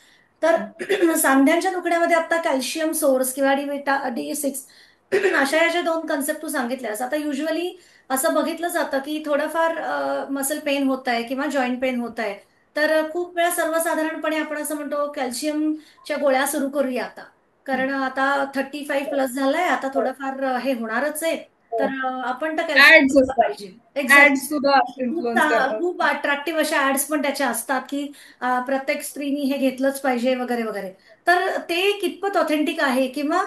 तर सांध्यांच्या तुकड्यामध्ये आता कॅल्शियम सोर्स किंवा D6 अशा या ज्या दोन कन्सेप्ट तू सांगितल्यास, आता युजली असं बघितलं जातं की थोडंफार मसल पेन होत आहे किंवा जॉईंट पेन होत आहे, तर खूप वेळा सर्वसाधारणपणे आपण असं म्हणतो कॅल्शियमच्या गोळ्या सुरू करूया आता, कारण आता 35+ झालंय, आता थोडंफार हे होणारच आहे. तर आपण तर कॅल्शियम ऍड्स घेतलं असतात. पाहिजे. एक्झॅक्ट. ऍड्स सुद्धा खूप इन्फ्लुअन्स करतात. खूप अट्रॅक्टिव्ह अशा ऍड्स पण त्याच्या असतात की प्रत्येक स्त्रीनी हे घेतलंच पाहिजे वगैरे वगैरे. तर ते कितपत ऑथेंटिक आहे, किंवा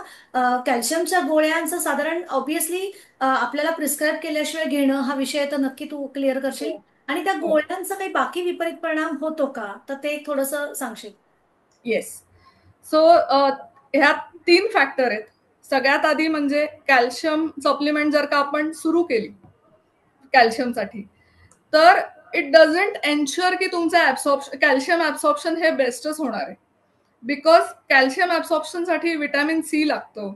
कॅल्शियमच्या गोळ्यांचं साधारण ऑब्विसली आपल्याला प्रिस्क्राईब केल्याशिवाय घेणं हा विषय तर नक्की तू क्लिअर करशील, आणि त्या हो. गोळ्यांचा काही बाकी विपरीत परिणाम होतो का, तर ते थोडस सांगशील. येस. सो ह्या 3 फॅक्टर आहेत. सगळ्यात आधी म्हणजे कॅल्शियम सप्लिमेंट जर का आपण सुरू केली कॅल्शियमसाठी, तर इट डझंट एन्श्युअर की तुमचं कॅल्शियम ऍब्सॉर्प्शन हे बेस्टच होणार आहे. बिकॉज कॅल्शियम ऍब्सॉर्प्शनसाठी विटॅमिन सी लागतं.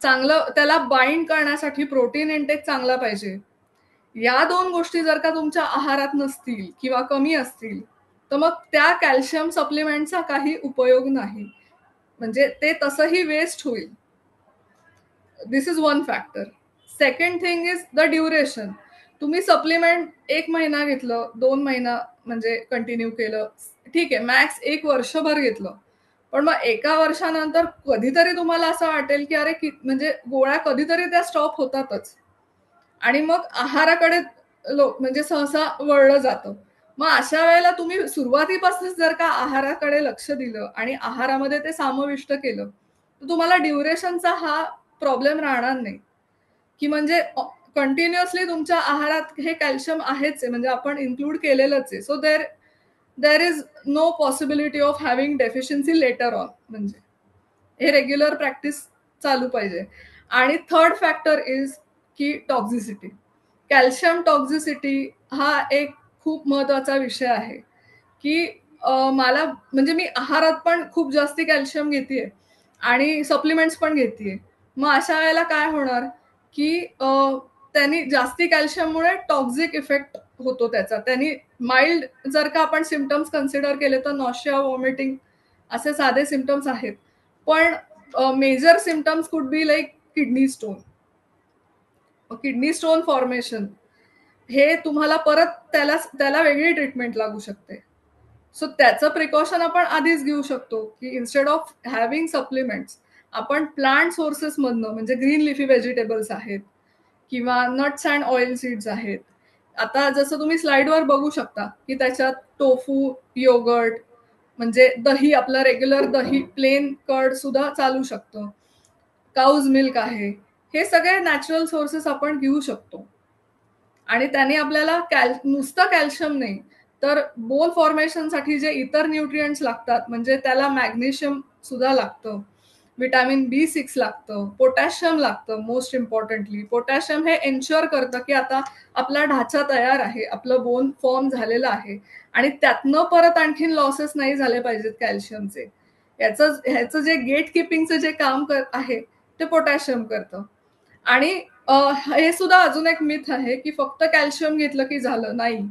चांगलं त्याला बाइंड करण्यासाठी प्रोटीन इंटेक चांगला पाहिजे. या 2 गोष्टी जर का तुमच्या आहारात नसतील किंवा कमी असतील, तर मग त्या कॅल्शियम सप्लिमेंटचा काही उपयोग नाही. म्हणजे ते तसंही वेस्ट होईल. This is one factor. Second thing is the duration. तुम्ही सप्लिमेंट 1 महिना घेतलं, 2 महिना म्हणजे कंटिन्यू केलं, ठीक आहे. मॅक्स 1 वर्षभर घेतलं. पण मग एका वर्षानंतर कधीतरी तुम्हाला असं वाटेल की अरे म्हणजे गोळ्या कधीतरी त्या स्टॉप होतातच. आणि मग आहाराकडे म्हणजे सहसा वळलं जातं. मग अशा वेळेला तुम्ही सुरुवातीपासूनच जर का आहाराकडे लक्ष दिलं आणि आहारामध्ये ते समाविष्ट केलं, तर तुम्हाला ड्युरेशनचा हा प्रॉब्लेम राहणार नाही. की म्हणजे कंटिन्युअसली तुमच्या आहारात हे कॅल्शियम आहेच आहे, म्हणजे आपण इन्क्लूड केलेलंच आहे. So there is no possibility of having deficiency later on. म्हणजे हे रेग्युलर प्रॅक्टिस चालू पाहिजे. आणि थर्ड फॅक्टर इज की टॉक्झिसिटी. कॅल्शियम टॉक्झिसिटी हा एक खूप महत्वाचा विषय आहे की मला म्हणजे मी आहारात पण खूप जास्ती कॅल्शियम घेतेय आणि सप्लिमेंट्स पण घेतेय. मग अशा वेळेला काय होणार की त्यांनी जास्ती कॅल्शियममुळे टॉक्झिक इफेक्ट होतो त्याचा. त्यांनी माइल्ड जर का आपण सिम्पटम्स कन्सिडर केले तर नॉशिया, वॉमिटिंग असे साधे सिम्पटम्स आहेत. पण major symptoms could be like kidney stone formation. हे तुम्हाला परत त्याला वेगळी ट्रीटमेंट लागू शकते. सो त्याचं प्रिकॉशन आपण आधीच घेऊ शकतो की इन्स्टेड ऑफ हॅव्हिंग सप्लिमेंट्स आपण प्लांट सोर्सेस मधनं, म्हणजे ग्रीन लिफी व्हेजिटेबल्स आहेत किंवा नट्स अँड ऑइल सीड्स आहेत. आता जसं तुम्ही स्लाइडवर बघू शकता की त्याच्यात टोफू, योगर्ट, म्हणजे दही, आपलं रेग्युलर दही, प्लेन कर्ड सुद्धा चालू शकतं. काउज मिल्क आहे. हे सगळे नॅचरल सोर्सेस आपण घेऊ शकतो. आणि त्याने आपल्याला नुसतं कॅल्शियम नाही, तर बोन फॉर्मेशनसाठी जे इतर न्यूट्रिएंट्स लागतात, म्हणजे त्याला मॅग्नेशियम सुद्धा लागतं, विटॅमिन B6 लागतं, पोटॅशियम लागतं. मोस्ट इम्पॉर्टंटली पोटॅशियम हे एन्श्युअर करतं की आता आपला ढाचा तयार आहे, आपलं बोन फॉर्म झालेलं आहे आणि त्यातनं परत आणखीन लॉसेस नाही झाले पाहिजेत कॅल्शियमचे. ह्याचं जे गेट किपिंगचं जे काम आहे ते पोटॅशियम करतं. आणि हे सुद्धा अजून एक मिथ आहे की फक्त कॅल्शियम घेतलं की झालं. नाही,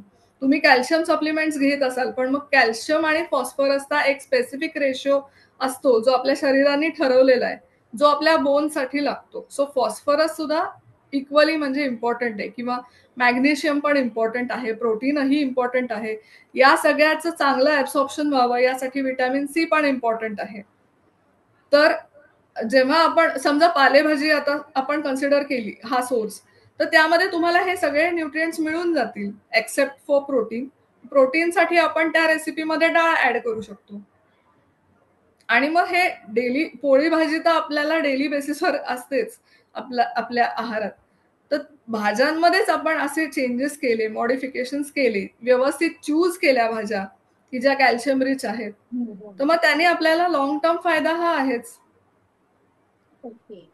तुम्ही कॅल्शियम सप्लिमेंट्स घेत असाल, पण मग कॅल्शियम आणि फॉस्फरसचा एक स्पेसिफिक रेशो असतो जो आपल्या शरीराने ठरवलेला आहे, जो आपल्या बोनसाठी लागतो. सो फॉस्फरस सुद्धा इक्वली म्हणजे इम्पॉर्टंट आहे, किंवा मॅग्नेशियम पण इम्पॉर्टंट आहे, प्रोटीनही इम्पॉर्टंट आहे. या सगळ्याचं चांगलं ऍब्सॉर्प्शन व्हावं यासाठी विटॅमिन सी पण इम्पॉर्टंट आहे. तर जेव्हा आपण समजा पालेभाजी आता आपण कन्सिडर केली हा सोर्स, तर त्यामध्ये तुम्हाला हे सगळे न्यूट्रिएंट्स मिळून जातील एक्सेप्ट फॉर प्रोटीन. प्रोटीनसाठी आपण त्या रेसिपीमध्ये डाळ ऍड करू शकतो. आणि मग हे डेली पोळी भाजी तर आपल्याला डेली बेसिसवर असतेच आपल्या आहारात. तर भाज्यांमध्येच आपण असे चेंजेस केले, मॉडिफिकेशन्स केले, व्यवस्थित चूज केल्या भाज्या की ज्या कॅल्शियम रिच आहेत, तर मग त्याने आपल्याला लॉंग टर्म फायदा हा आहेच. ओके.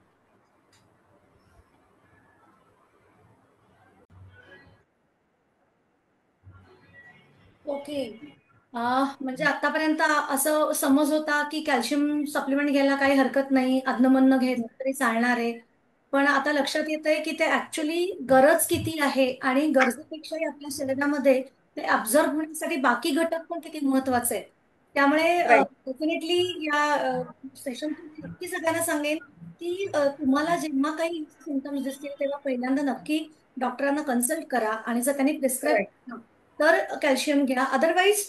ओके. म्हणजे आतापर्यंत असं समज होता की कॅल्शियम सप्लिमेंट घ्यायला काही हरकत नाही, अधनमधनं घेतलं तरी चालणार आहे. पण आता लक्षात येत आहे की ते ऍक्च्युली गरज किती आहे आणि गरजेपेक्षाही आपल्या शरीरामध्ये ते ऑब्झर्व होण्यासाठी बाकी घटक पण किती महत्वाचे आहेत. त्यामुळे राईट. डेफिनेटली या सेशनतून मी नक्की सगळ्यांना सांगेन की तुम्हाला जेव्हा काही सिमटम्स दिसतील तेव्हा पहिल्यांदा नक्की डॉक्टरांना कन्सल्ट करा आणि जर त्यांनी राईट. प्रिस्क्राईब तर कॅल्शियम घ्या. Otherwise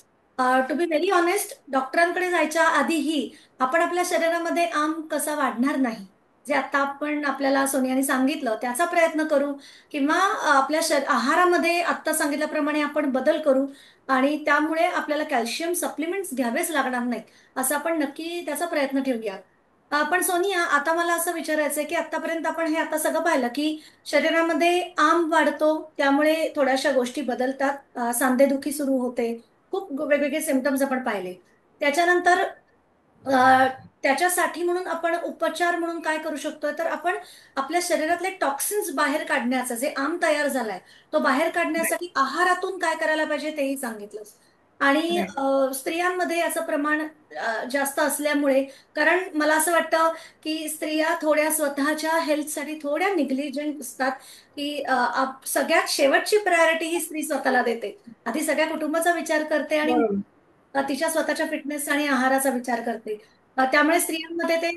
to be very honest, डॉक्टरांकडे जायच्या आधीही आपण आपल्या शरीरामध्ये आम कसा वाढणार नाही, जे आता आपण आपल्याला सोनियाने सांगितलं त्याचा प्रयत्न करू, किंवा आपल्या आहारामध्ये आत्ता सांगितल्याप्रमाणे आपण बदल करू आणि त्यामुळे आपल्याला कॅल्शियम सप्लिमेंट्स घ्यावेच लागणार नाहीत असं आपण नक्की त्याचा प्रयत्न ठेवूया. पण सोनिया, आता मला असं विचारायचं आहे की आतापर्यंत आपण हे आता सगळं पाहिलं की शरीरामध्ये आम वाढतो, त्यामुळे थोड्याशा गोष्टी बदलतात, सांधेदुखी सुरू होते, खूप वेगवेगळे सिमटम्स आपण पाहिले. त्याच्यानंतर अ, त्याच्यासाठी म्हणून आपण उपचार म्हणून काय करू शकतो, तर आपण आपल्या शरीरातले टॉक्सिन्स बाहेर काढण्याचा, जे आम तयार झालाय तो बाहेर काढण्यासाठी आहारातून काय करायला पाहिजे तेही सांगितलंस. आणि राईट. स्त्रियांमध्ये याचं प्रमाण जास्त असल्यामुळे, कारण मला असं वाटतं की स्त्रिया थोड्या स्वतःच्या हेल्थसाठी थोड्या निग्लिजंट असतात, की सगळ्यात शेवटची प्रायोरिटी ही स्त्री स्वतःला देते. आधी सगळ्या कुटुंबाचा विचार करते आणि बरोबर. तिच्या स्वतःच्या फिटनेस आणि आहाराचा विचार करते. त्यामुळे स्त्रियांमध्ये ते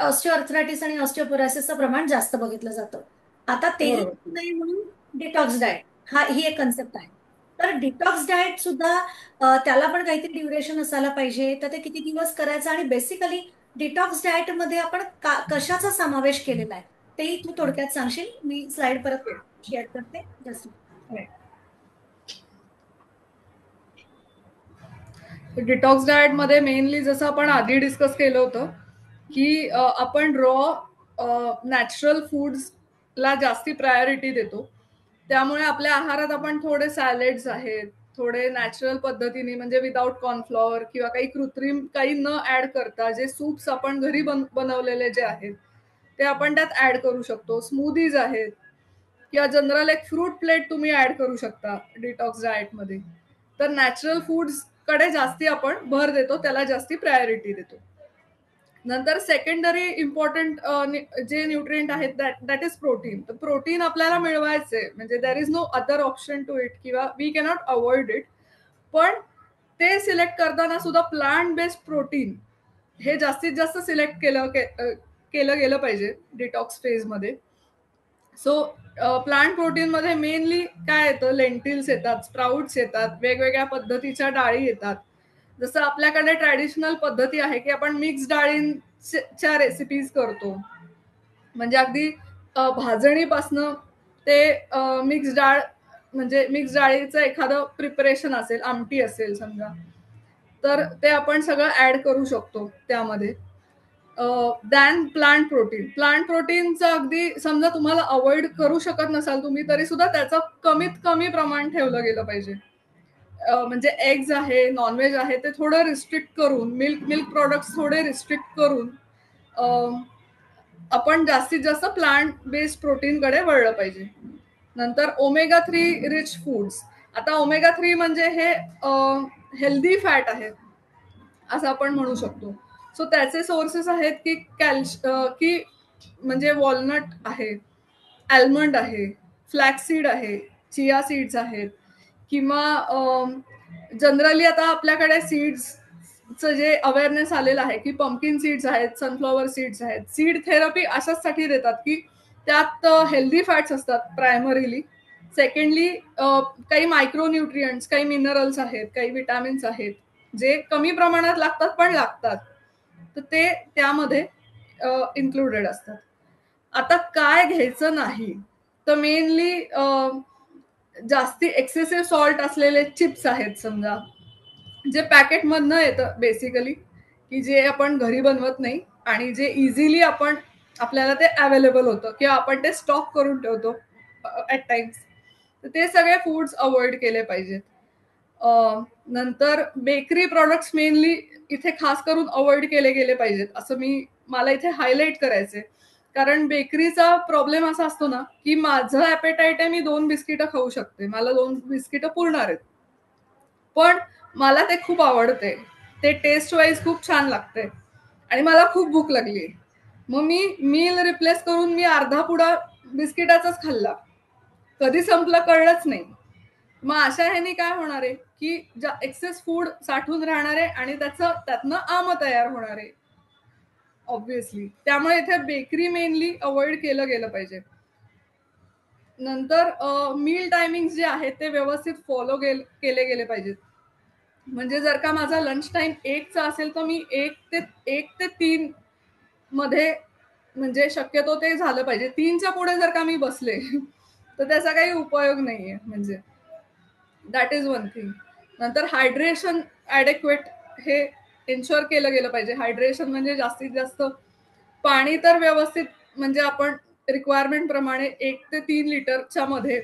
ऑस्टिओआर्थरायटिस आणि ऑस्टिओपोरोसिसचं प्रमाण जास्त बघितलं जातं. आता तेही बरोबर. होऊ नये म्हणून डिटॉक्स डाएट ही एक कन्सेप्ट आहे. तर डिटॉक्स डाएट सुद्धा त्याला पण काहीतरी ड्युरेशन असायला पाहिजे. तर ते किती दिवस करायचं आणि बेसिकली डिटॉक्स डाएट मध्ये आपण कशाचा समावेश केलेला आहे तेही तू थोडक्यात सांगशील? मी स्लाइड परत शेअर करते जस्ट. डिटॉक्स डाएट मध्ये मेनली जसं आपण आधी डिस्कस केलं होतं की आपण नॅचरल फूड्सला जास्ती प्रायोरिटी देतो. त्यामुळे आपल्या आहारात आपण थोडे सॅलेड्स आहेत, थोडे नॅचरल पद्धतीने म्हणजे विदाउट कॉर्नफ्लॉवर किंवा काही कृत्रिम काही न ऍड करता जे सूप्स आपण घरी बनवलेले जे आहेत ते आपण त्यात ऍड करू शकतो. स्मूदीज आहेत किंवा जनरल एक फ्रूट प्लेट तुम्ही ऍड करू शकता डिटॉक्स डाएट मध्ये. तर नॅचरल फूड्स कडे जास्ती आपण भर देतो, त्याला जास्ती प्रायोरिटी देतो. नंतर सेकंडरी इम्पॉर्टंट जे न्यूट्रिएंट आहेत दॅट इज प्रोटीन. तर प्रोटीन आपल्याला मिळवायचे म्हणजे there is no other option to it किंवा वी कॅनॉट अवॉइड इट. पण ते सिलेक्ट करताना सुद्धा प्लांट बेस्ड प्रोटीन हे जास्तीत जास्त सिलेक्ट केलं गेलं पाहिजे डिटॉक्स फेज मध्ये. सो प्लांट प्रोटीन मध्ये मेनली काय येतं, लेंटिल्स येतात, स्प्राउट्स येतात, वेगवेगळ्या पद्धतीच्या डाळी येतात. जसं आपल्याकडे ट्रॅडिशनल पद्धती आहे की आपण मिक्स डाळींच्या रेसिपीज करतो. म्हणजे अगदी भाजणीपासनं ते मिक्स डाळ म्हणजे मिक्स डाळीचं एखादं प्रिपरेशन असेल, आमटी असेल समजा, तर ते आपण सगळं ऍड करू शकतो त्यामध्ये. दॅन प्लांट प्रोटीनचं अगदी समजा तुम्हाला अवॉइड करू शकत नसाल तुम्ही तरी सुद्धा त्याचं कमीत कमी प्रमाण ठेवलं गेलं पाहिजे. म्हणजे एग्ज आहे, नॉनव्हेज आहे ते थोडं रिस्ट्रिक्ट करून, मिल्क प्रोडक्ट्स थोडे रिस्ट्रिक्ट करून आपण जास्तीत जास्त प्लांट बेस्ड प्रोटीनकडे वळलं पाहिजे. नंतर ओमेगा 3 रिच फूड्स. आता ओमेगा 3 म्हणजे हे हेल्दी फॅट आहे असं आपण म्हणू शकतो. सो त्याचे सोर्सेस आहेत की की म्हणजे वॉलनट आहे, आल्मंड आहे, फ्लॅक्सीड आहे, चिया सीड्स आहेत, किंवा जनरली आता आपल्याकडे सीड्सचं जे अवेअरनेस आलेलं आहे की पंपकिन सीड्स आहेत, सनफ्लॉवर सीड्स आहेत. सीड थेरपी अशाचसाठी देतात की त्यात हेल्दी फॅट्स असतात प्रायमरीली. सेकंडली काही मायक्रोन्यूट्रियंट्स, काही मिनरल्स आहेत, काही विटॅमिन्स आहेत जे कमी प्रमाणात लागतात पण लागतात. तर ते त्यामध्ये इन्क्लुडेड असतात. आता काय घ्यायचं नाही, तर मेनली जास्ती एक्सेसिव्ह सॉल्ट असलेले चिप्स आहेत समजा, जे पॅकेटमधनं येतं बेसिकली, की जे आपण घरी बनवत नाही आणि जे इझिली आपल्याला ते अवेलेबल होतं किंवा आपण ते स्टॉक करून ठेवतो ॲट टाइम्स. तर ते सगळे फूड्स अवॉइड केले पाहिजेत. नंतर बेकरी प्रॉडक्ट्स मेनली इथे खास करून अवॉइड केले गेले पाहिजेत, असं मला इथे हायलाइट करायचंय. कारण बेकरीचा प्रॉब्लेम असा असतो ना, की माझं ॲपेटाईट आहे, मी 2 बिस्किटं खाऊ शकते. मला 2 बिस्किटं पुरणार आहेत. पण मला ते खूप आवडते. ते टेस्ट वाईज खूप छान लागते आणि मला खूप भूक लागली. मग मी मील रिप्लेस करून मी अर्धा पुडा बिस्किटाचाच खाल्ला. कधी संपलं कळलंच नाही. मग अशा ह्याने काय होणार आहे, की एक्सेस फूड साठून राहणार आहे आणि त्यातनं तयार होणार आहे ऑब्व्हियसली. त्यामुळे इथे बेकरी मेनली अवॉइड केलं गेलं पाहिजे. नंतर मील टायमिंग जे आहेत ते व्यवस्थित फॉलो केले गेले पाहिजेत. म्हणजे जर का माझा लंच टाइम 1चा असेल, तर मी 1 ते 3 मध्ये म्हणजे शक्यतो ते झालं पाहिजे. 3च्या पुढे जर का मी बसले तर त्याचा काही उपयोग नाहीये. म्हणजे दॅट इज वन थिंग. नंतर हायड्रेशन ॲडेक्वेट हे इन्शुअर केलं गेलं पाहिजे. हायड्रेशन म्हणजे जास्तीत जास्त पाणी तर व्यवस्थित, म्हणजे आपण रिक्वायरमेंट प्रमाणे 1 ते 3 लिटरच्या मध्ये.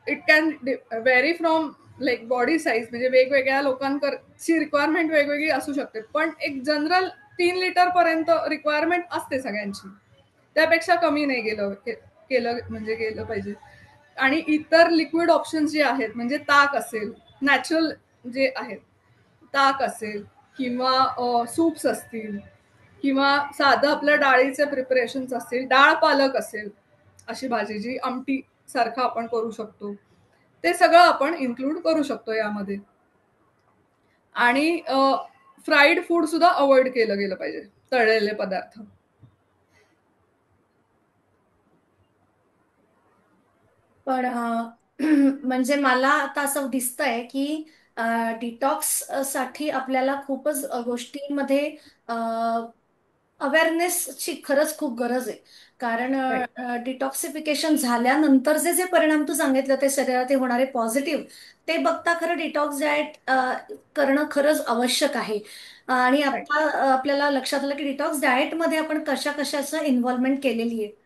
It can very from like body size, म्हणजे वेगवेगळ्या लोकांची रिक्वायरमेंट वेगवेगळी असू शकते, पण एक जनरल 3 लिटर पर्यंत रिक्वायरमेंट असते सगळ्यांची. त्यापेक्षा कमी नाही केलं म्हणजे गेलं पाहिजे. आणि इतर लिक्विड ऑप्शन्स जे आहेत, म्हणजे ताक असेल, नॅचरल जे आहेत, ताक असेल किंवा सूप्स असतील किंवा साधं आपल्या डाळीचे प्रिपरेशन्स असतील, डाळ पालक असेल, अशी भाजी जी आमटी सारखं आपण करू शकतो, ते सगळं आपण इन्क्लूड करू शकतो यामध्ये. आणि फ्राईड फूड सुद्धा अवॉइड केलं गेलं पाहिजे, तळलेले पदार्थ. पण म्हणजे मला आता असं दिसतंय की डिटॉक्स साठी आपल्याला खूपच गोष्टींमध्ये अवेअरनेसची खरंच खूप गरज आहे. कारण राईट. डिटॉक्सिफिकेशन झाल्यानंतरचे जे परिणाम तू सांगितलं ते शरीरात होणारे पॉझिटिव्ह, ते बघता खरं डिटॉक्स डाएट करणं खरंच आवश्यक आहे. आणि राईट. आता आपल्याला लक्षात आलं की डिटॉक्स डाएटमध्ये आपण कशा कशाचं इन्व्हॉल्वमेंट केलेली आहे.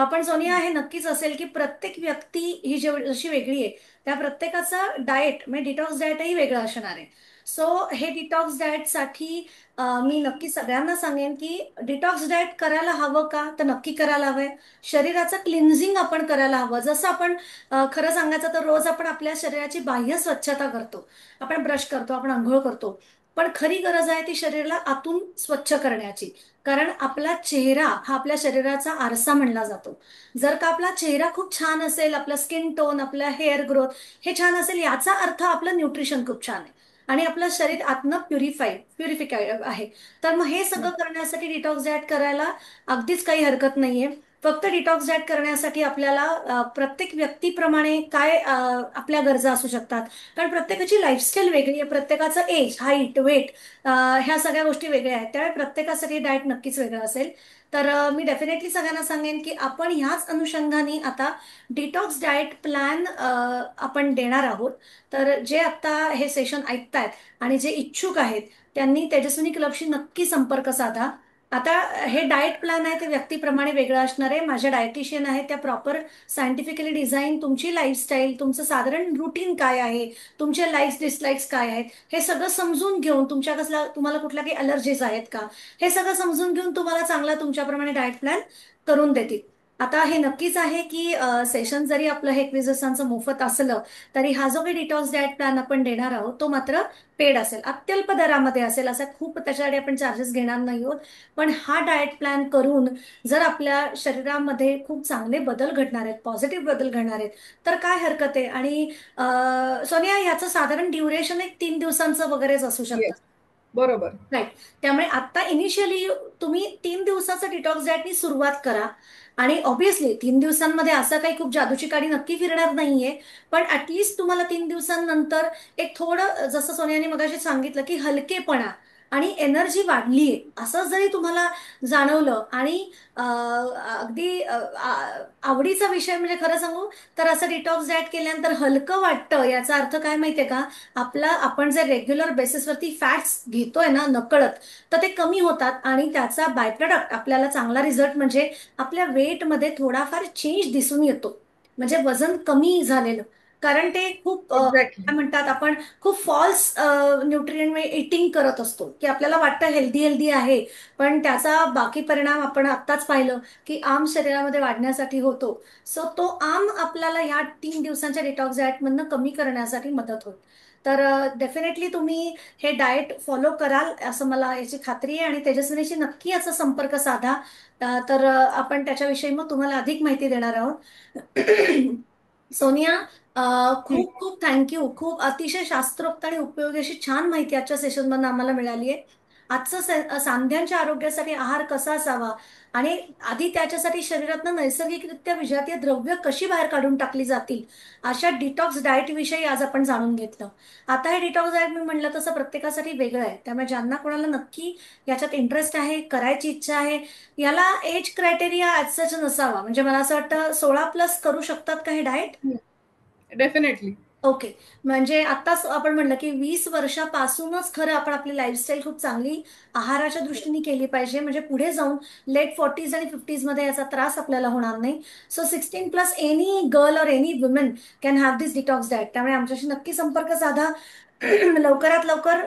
पण सोनिया, हे नक्कीच असेल की प्रत्येक व्यक्ती ही जशी वेगळी आहे, त्या प्रत्येकाचा डाएट म्हणजे डिटॉक्स डाएटही वेगळं असणार आहे. सो हे डिटॉक्स डाएटसाठी मी नक्की सगळ्यांना सांगेन की डिटॉक्स डाएट करायला हवं का, तर नक्की करायला हवंय. शरीराचं क्लिन्झिंग आपण करायला हवं. जसं आपण खरं सांगायचं तर रोज आपण आपल्या शरीराची बाह्य स्वच्छता करतो, आपण ब्रश करतो, आपण आंघोळ करतो. पण खरी गरज आहे ती शरीराला आतून स्वच्छ करण्याची. कारण आपला चेहरा हा आपल्या शरीराचा आरसा म्हणला जातो. जर का आपला चेहरा खूप छान असेल, आपला स्किन टोन, आपला हेअर ग्रोथ हे छान असेल, याचा अर्थ आपलं न्यूट्रिशन खूप छान आहे आणि आपलं शरीर आतनं प्युरिफाय आहे. तर मग हे सगळं करण्यासाठी डिटॉक्स डाएट करायला अगदीच काही हरकत नाहीये. फक्त डिटॉक्स डाएट करण्यासाठी आपल्याला प्रत्येक व्यक्तीप्रमाणे काय आपल्या गरजा असू शकतात. कारण प्रत्येकाची लाईफस्टाईल वेगळी आहे, प्रत्येकाचं एज, हाईट, वेट, ह्या सगळ्या गोष्टी वेगळ्या आहेत. त्यामुळे प्रत्येकासाठी डाएट नक्कीच वेगळं असेल. तर मी डेफिनेटली सगळ्यांना सांगेन की आपण ह्याच अनुषंगाने आता डिटॉक्स डाएट प्लॅन आपण देणार आहोत. तर जे आता हे सेशन ऐकतायत आणि जे इच्छुक आहेत, त्यांनी तेजस्विनी क्लबशी नक्की संपर्क साधा. आता हे डाएट प्लॅन आहे ते व्यक्तीप्रमाणे वेगळं असणार आहे. माझ्या डायटिशियन आहेत, त्या प्रॉपर सायंटिफिकली डिझाईन तुमची लाईफस्टाईल, तुमचं साधारण रुटीन काय आहे, तुमचे लाईक्स डिसलाईक्स काय आहेत, हे सगळं समजून घेऊन, तुम्हाला कुठल्या काही अलर्जीज आहेत का, हे सगळं समजून घेऊन तुम्हाला चांगला तुमच्याप्रमाणे डाएट प्लॅन करून देतील. आता हे नक्कीच आहे की सेशन जरी आपलं हे 21 दिवसांचं मोफत असलं, तरी हा जो काही डिटॉक्स डाएट प्लॅन आपण देणार आहोत तो मात्र पेड असेल, अत्यल्प दरामध्ये असेल. असा खूप त्याच्यासाठी आपण चार्जेस घेणार नाही आहोत. पण हा डाएट प्लॅन करून जर आपल्या शरीरामध्ये खूप चांगले बदल घडणार आहेत, पॉझिटिव्ह बदल घडणार आहेत, तर काय हरकत आहे. आणि सोनिया, ह्याचं साधारण ड्युरेशन एक 3 दिवसांचं वगैरेच असू शकतं. येस, बरोबर. राईट. त्यामुळे आता इनिशियली तुम्ही 3 दिवसाचं डिटॉक्स डाएटनी सुरुवात करा. आणि ऑब्व्हियसली 3 दिवसांमध्ये असं काही खूप जादूची काडी नक्की फिरणार नाहीये. पण ऍटलिस्ट तुम्हाला 3 दिवसांनंतर एक थोडं, जसं सोनियाने मगाशी सांगितलं की हलकेपणा आणि एनर्जी वाढलीये असं जरी तुम्हाला जाणवलं आणि अगदी आवडीचा विषय म्हणजे खरं सांगू तर असं डिटॉक्स डाएट केल्यानंतर हलकं वाटतं याचा अर्थ काय माहितीये का, आपण जे रेग्युलर बेसिसवरती फॅट्स घेतोय ना नकळत, तर ते कमी होतात आणि त्याचा बाय प्रोडक्ट आपल्याला चांगला रिझल्ट म्हणजे आपल्या वेटमध्ये थोडाफार चेंज दिसून येतो. म्हणजे वजन कमी झालेलं. कारण ते खूप एक्झॅक्टली. काय म्हणतात आपण, खूप फॉल्स न्यूट्रिएंट इटिंग करत असतो की आपल्याला वाटतं हेल्दी हेल्दी आहे, पण त्याचा बाकी परिणाम आपण आत्ताच पाहिलं की आम शरीरामध्ये वाढण्यासाठी होतो. सो तो आम आपल्याला ह्या 3 दिवसांच्या डिटॉक्स डाएट मधनं कमी करण्यासाठी मदत होईल. तर डेफिनेटली तुम्ही हे डाएट फॉलो कराल असं मला याची खात्री आहे आणि तेजस्विनीशी नक्की याचा संपर्क साधा. तर आपण त्याच्याविषयी मग तुम्हाला अधिक माहिती देणार आहोत. सोनिया, खूप खूप थँक्यू. खूप अतिशय शास्त्रोक्त आणि उपयोगी अशी छान माहिती आजच्या सेशन मधून आम्हाला मिळाली आहे. आजचं सांध्यांच्या आरोग्यासाठी आहार कसा असावा आणि आधी त्याच्यासाठी शरीरातनं नैसर्गिकरित्या विजातीय द्रव्य कशी बाहेर काढून टाकली जातील अशा डिटॉक्स डाएट विषयी आज आपण जाणून घेतलं. आता हे डिटॉक्स डाएट मी म्हणलं तसं प्रत्येकासाठी वेगळं आहे, त्यामुळे ज्यांना कोणाला नक्की याच्यात इंटरेस्ट आहे, करायची इच्छा आहे, याला एज क्रायटेरिया ऍज सच नसावा. म्हणजे मला असं वाटतं 16+ करू शकतात का हे डाएट? डेफिनेटली. ओके. म्हणजे आत्ताच आपण म्हणलं की 20 वर्षापासूनच खरं आपण आपली लाईफस्टाईल खूप चांगली आहाराच्या दृष्टीने केली पाहिजे, म्हणजे पुढे जाऊन लेट 40s आणि 50s मध्ये याचा त्रास आपल्याला होणार नाही. सो 16+ एनी गर्ल और any woman can have this detox diet. त्यामुळे आमच्याशी नक्की संपर्क साधा. लवकरात लवकर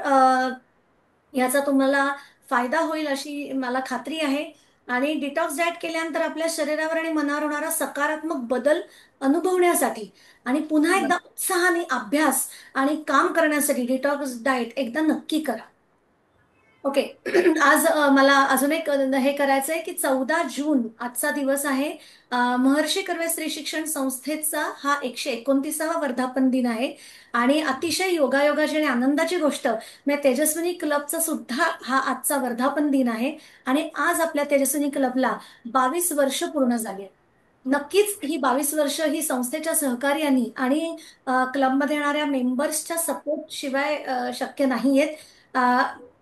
याचा तुम्हाला फायदा होईल अशी मला खात्री आहे. आणि डिटॉक्स डाएट केल्यानंतर आपल्या शरीरावर आणि मनावर होणारा सकारात्मक बदल अनुभवण्यासाठी आणि पुन्हा एकदा उत्साहाने अभ्यास आणि काम करण्यासाठी डिटॉक्स डाएट एकदा नक्की करा. ओके. आज मला अजून एक हे करायचंय की 14 जून आजचा दिवस आहे. महर्षी कर्वे स्त्री शिक्षण संस्थेचा हा 129वा वर्धापन दिन आहे आणि अतिशय योगायोगाची आणि आनंदाची गोष्ट म्हणजे तेजस्विनी क्लबचा सुद्धा हा आजचा वर्धापन दिन आहे आणि आज आपल्या तेजस्विनी क्लबला 22 वर्ष पूर्ण झाली आहेत. नक्कीच ही 22 वर्ष ही संस्थेच्या सहकार्याने आणि क्लबमध्ये येणाऱ्या मेंबर्सच्या सपोर्ट शिवाय शक्य नाहीयेत. अ,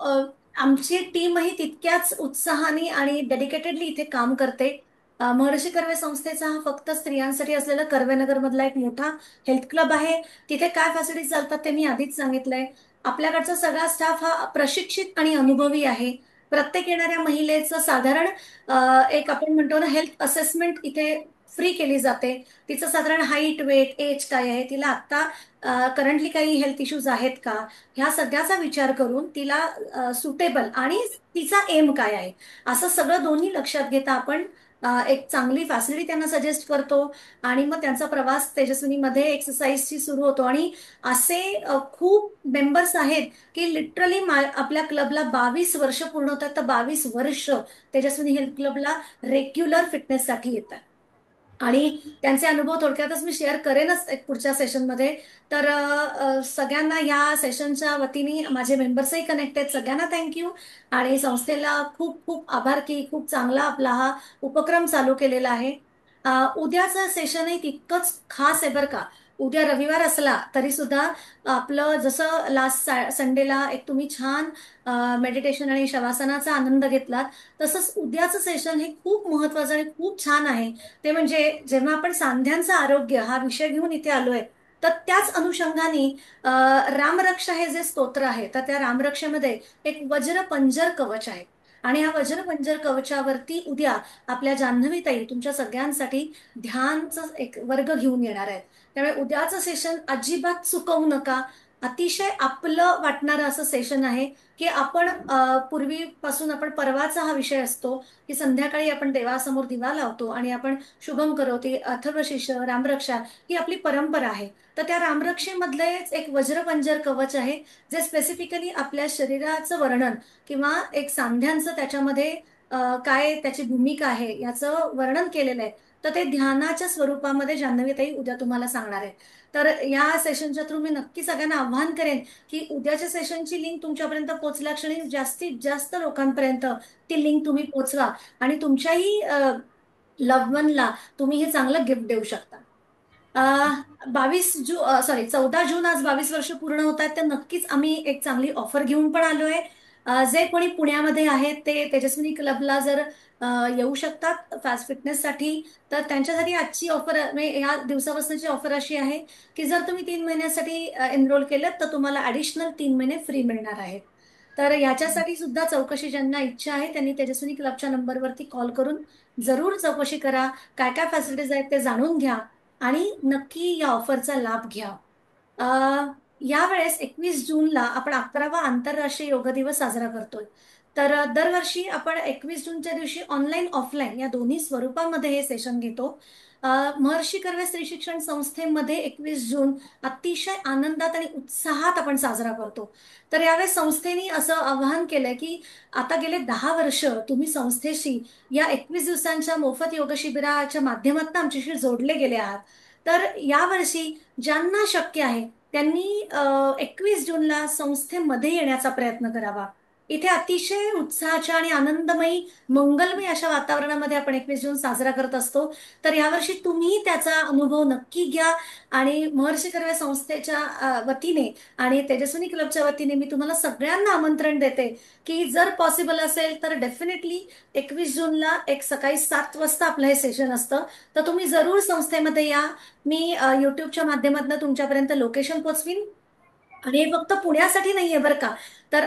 अ, आमची टीमही तितक्याच उत्साहाने आणि डेडिकेटेडली इथे काम करते. महर्षी कर्वे संस्थेचा हा फक्त स्त्रियांसाठी असलेला कर्वेनगर मधला एक मोठा हेल्थ क्लब आहे. तिथे काय फॅसिलिटीज चालतात ते मी आधीच सांगितलंय. आपल्याकडचा सगळा स्टाफ हा प्रशिक्षित आणि अनुभवी आहे. प्रत्येक येणाऱ्या महिलेचं साधारण एक आपण म्हणतो ना हेल्थ असेसमेंट इथे फ्री केली जाते. तिचं साधारण हाईट, वेट, एज काय आहे, तिला आता करंटली काही हेल्थ इश्यूज आहेत का, ह्या सगळ्याचा विचार करून तिला सुटेबल आणि तिचा एम काय आहे असं सगळं दोन्ही लक्षात घेता आपण एक चांगली फॅसिलिटी त्यांना सजेस्ट करतो आणि मग त्यांचा प्रवास तेजस्विनीमध्ये एक्सरसाइजची सुरू होतो. आणि असे खूप मेंबर्स आहेत की लिटरली आपल्या क्लबला 22 वर्ष पूर्ण होतात, तर 22 वर्ष तेजस्विनी हेल्थ क्लबला रेग्युलर फिटनेससाठी येतात. आणि त्यांचे अनुभव थोडक्यातच मी शेअर करेनच एक पुढच्या सेशनमध्ये. तर सगळ्यांना या सेशनच्या वतीने माझे मेंबर्सही कनेक्ट आहेत, सगळ्यांना थँक्यू. आणि संस्थेला खूप खूप आभार की खूप चांगला आपला हा उपक्रम चालू केलेला आहे. उद्याचं सेशनही तितकंच खास आहे बरं का. उद्या रविवार असला तरी सुद्धा आपलं जसं लास्ट संडेला एक तुम्ही छान मेडिटेशन आणि शवासनाचा आनंद घेतलात, तसंच उद्याचं सेशन हे खूप महत्वाचं आणि खूप छान आहे. ते म्हणजे जेव्हा आपण सांध्यांचं आरोग्य हा विषय घेऊन इथे आलोय, तर त्याच अनुषंगाने रामरक्षा हे जे स्तोत्र आहे, तर त्या रामरक्षेमध्ये एक वज्र पंजर कवच आहे आणि ह्या वज्र पंजर कवचावरती उद्या आपल्या जान्हवीताई तुमच्या सगळ्यांसाठी ध्यानचा एक वर्ग घेऊन येणार आहेत. त्यामुळे उद्याचं सेशन अजिबात चुकवू नका. अतिशय आपलं वाटणारं असं सेशन आहे की आपण पूर्वीपासून आपण परवाचा हा विषय असतो की संध्याकाळी आपण देवासमोर दिवा लावतो आणि आपण शुभम करोती, अथर्वशीर्ष, रामरक्षा ही आपली परंपरा आहे. तर त्या रामरक्षेमधलेच एक वज्रपंजर कवच आहे जे स्पेसिफिकली आपल्या शरीराचं वर्णन किंवा एक सांध्यांचं त्याच्यामध्ये काय त्याची भूमिका आहे याचं वर्णन केलेलं आहे. तर ते ध्यानाच्या स्वरूपामध्ये जान्हवीताई उद्या तुम्हाला सांगणार आहे. तर या सेशनच्या थ्रू मी नक्की सगळ्यांना आव्हान करेन की उद्याच्या सेशनची लिंक तुमच्यापर्यंत पोहोचल्या क्षणी जास्तीत जास्त लोकांपर्यंत ती लिंक तुम्ही पोहोचवा आणि तुमच्याही लव्ह वनला तुम्ही हे चांगलं गिफ्ट देऊ शकता. 14 जून आज 22 वर्ष पूर्ण होत आहेत, तर नक्कीच आम्ही एक चांगली ऑफर घेऊन पण आलोय. जे कोणी पुण्यामध्ये आहेत ते तेजस्विनी क्लबला जर येऊ शकतात फास्ट फिटनेससाठी, तर त्यांच्यासाठी आजची ऑफर म्हणजे या दिवसापासूनची ऑफर अशी आहे की जर तुम्ही 3 महिन्यासाठी एनरोल केलं तर तुम्हाला ऍडिशनल 3 महिने फ्री मिळणार आहेत. तर याच्यासाठी सुद्धा चौकशी ज्यांना इच्छा आहे त्यांनी तेजस्विनी क्लबच्या नंबरवरती कॉल करून जरूर चौकशी करा. काय काय फॅसिलिटीज आहेत ते जाणून घ्या आणि नक्की या ऑफरचा लाभ घ्या. अ, यावेळेस 21 जूनला आपण 11वा आंतरराष्ट्रीय योग दिवस साजरा करतोय. तर दरवर्षी आपण 21 जूनच्या दिवशी ऑनलाईन ऑफलाईन या दोन्ही स्वरूपामध्ये हे सेशन घेतो. अ, महर्षी कर्वे स्त्री शिक्षण संस्थेमध्ये 21 जून अतिशय आनंदात आणि उत्साहात आपण साजरा करतो. तर यावेळेस संस्थेने असं आवाहन केलंय की आता गेले 10 वर्ष तुम्ही संस्थेशी या 21 दिवसांच्या मोफत योग शिबिराच्या माध्यमातून आमच्याशी जोडले गेले आहात. तर यावर्षी ज्यांना शक्य आहे त्यांनी 21 जूनला संस्थेमध्ये येण्याचा प्रयत्न करावा. इथे अतिशय उत्साहाच्या आणि आनंदमयी मंगलमय अशा वातावरणामध्ये आपण 21 जून साजरा करत असतो. तर यावर्षी तुम्ही त्याचा अनुभव नक्की घ्या आणि महर्षी कर्वे संस्थेच्या वतीने आणि तेजस्विनी क्लबच्या वतीने मी तुम्हाला सगळ्यांना आमंत्रण देते की जर पॉसिबल असेल तर डेफिनेटली 21 जूनला एक सकाळी 7 वाजता आपलं हे सेशन असतं. तर तुम्ही जरूर संस्थेमध्ये या. मी युट्यूबच्या माध्यमातून तुमच्यापर्यंत लोकेशन पोचवीन. आणि हे फक्त पुण्यासाठी नाहीये बरं का. तर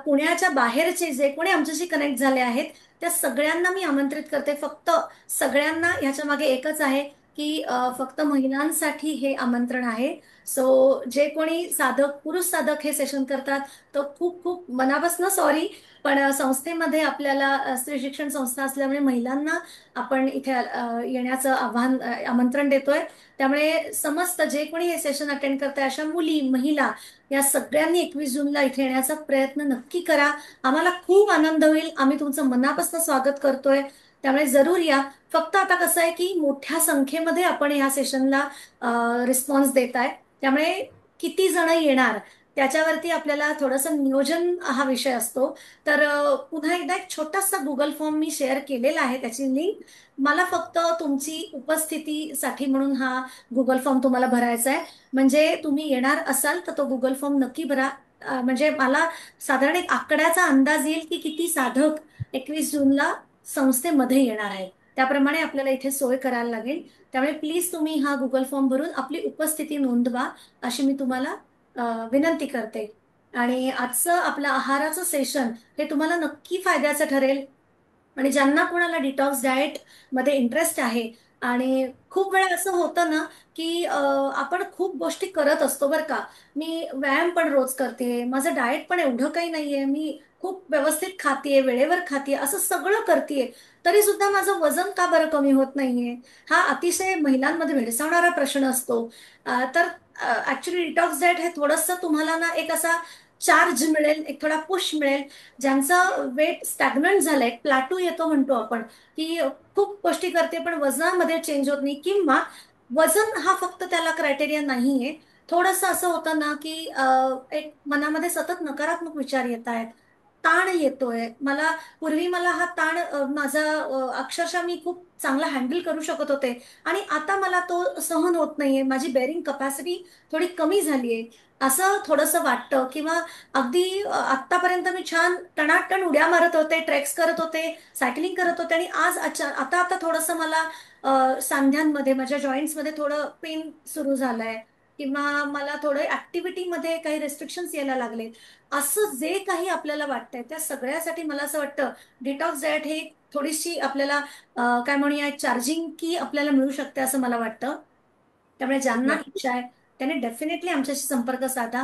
पुण्याच्या बाहेरचे जे कोणी आमच्याशी कनेक्ट झाले आहेत त्या सगळ्यांना मी आमंत्रित करते. फक्त सगळ्यांना ह्याच्या मागे एकच आहे की फक्त महिलांसाठी हे आमंत्रण आहे. सो जे कोणी साधक पुरुष साधक हे सेशन करतात तर खूप खूप मनापासून सॉरी. पण संस्थेमध्ये आपल्याला स्त्री शिक्षण संस्था असल्यामुळे महिलांना आपण इथे येण्याचं आमंत्रण देतोय. त्यामुळे समस्त जे कोणी हे सेशन अटेंड करताय अशा मुली महिला या सगळ्यांनी 21 जूनला इथे येण्याचा प्रयत्न नक्की करा. आम्हाला खूप आनंद होईल. आम्ही तुमचं मनापासून स्वागत करतोय. त्यामुळे जरूर या. फक्त आता कसं आहे की मोठ्या संख्येमध्ये आपण या सेशनला रिस्पॉन्स देत आहे. त्यामुळे किती जण येणार त्याच्यावरती आपल्याला थोडंसं नियोजन हा विषय असतो. तर पुन्हा एकदा एक छोटासा गुगल फॉर्म मी शेअर केलेला आहे त्याची लिंक. मला फक्त तुमची उपस्थितीसाठी म्हणून हा गुगल फॉर्म तुम्हाला भरायचा आहे. म्हणजे तुम्ही येणार असाल तर तो गुगल फॉर्म नक्की भरा. म्हणजे मला साधारण एक आकड्याचा अंदाज येईल की किती साधक 21 जूनला संस्थेमध्ये येणार आहेत. त्याप्रमाणे आपल्याला इथे सोय करायला लागेल. त्यामुळे प्लीज तुम्ही हा गुगल फॉर्म भरून आपली उपस्थिती नोंदवा अशी मी तुम्हाला विनंती करते. आणि आजचं आपलं आहाराचं सेशन हे तुम्हाला नक्की फायद्याचं ठरेल. आणि ज्यांना कोणाला डिटॉक्स डाएट मध्ये इंटरेस्ट आहे आणि खूप वेळा असं होतं ना की आपण खूप गोष्टी करत असतो बरं का. मी व्यायाम पण रोज करते, माझं डाएट पण एवढं काही नाहीये, मी खूप व्यवस्थित खातेय, वेळेवर खातेय, असं सगळं करतेय, तरी सुद्धा माझं वजन का बरं कमी होत नाहीये. हा अतिशय महिलांमध्ये भेडसावणारा प्रश्न असतो. तर ऍक्च्युली डिटॉक्स डाएट हे थोडंसं तुम्हाला ना एक असा चार्ज मिळेल, एक थोडा पुश मिळेल. ज्यांचं वेट स्टॅग्नंट झालंय, प्लॅटू येतो म्हणतो आपण, की खूप गोष्टी करते पण वजनामध्ये चेंज होत नाही, किंवा वजन हा फक्त त्याला क्रायटेरिया नाहीये. थोडंसं असं होतं ना की एक मनामध्ये सतत नकारात्मक विचार येत आहेत, ताण येतोय मला. पूर्वी मला हा ताण माझा अक्षरशः मी खूप चांगला हँडल करू शकत होते आणि आता मला तो सहन होत नाहीये, माझी बेअरिंग कपॅसिटी थोडी कमी झालीये असं थोडंसं वाटतं. किंवा अगदी आतापर्यंत मी छान टनाटण उड्या मारत होते, ट्रेक्स करत होते, सायकलिंग करत होते आणि आज आता आता थोडंसं मला सांध्यांमध्ये माझ्या जॉईंट्समध्ये थोडं पेन सुरू झालंय, किंवा मला थोडं ऍक्टिव्हिटीमध्ये काही रेस्ट्रिक्शन्स यायला लागले. असं जे काही आपल्याला वाटतंय त्या सगळ्यासाठी मला असं वाटतं डिटॉक्स डाएट हे थोडीशी आपल्याला काय म्हणूया चार्जिंग की आपल्याला मिळू शकते असं मला वाटतं. त्यामुळे ज्यांना नक्की. इच्छा आहे त्याने डेफिनेटली आमच्याशी संपर्क साधा.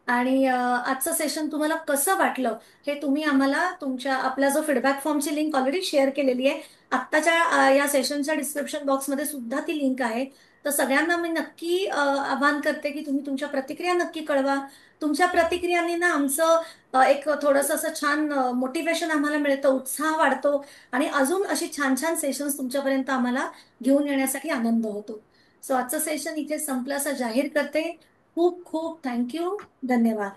आणि आजचं सेशन तुम्हाला कसं वाटलं हे तुम्ही आम्हाला तुमच्या आपला जो फीडबॅक फॉर्मची लिंक ऑलरेडी शेअर केलेली आहे. आत्ताच्या या सेशनच्या डिस्क्रिप्शन बॉक्समध्ये सुद्धा ती लिंक आहे. तर सगळ्यांना मी नक्की आवाहन करते की तुम्ही तुमच्या प्रतिक्रिया नक्की कळवा. तुमच्या प्रतिक्रियांनी ना आमचं एक थोडंसं असं छान मोटिवेशन आम्हाला मिळतं, उत्साह वाढतो आणि अजून अशी छान छान सेशन्स तुमच्यापर्यंत आम्हाला घेऊन येण्यासाठी आनंद होतो. सो आजचं सेशन इथे संपलं असं जाहीर करते. खूप खूप थँक्यू. धन्यवाद.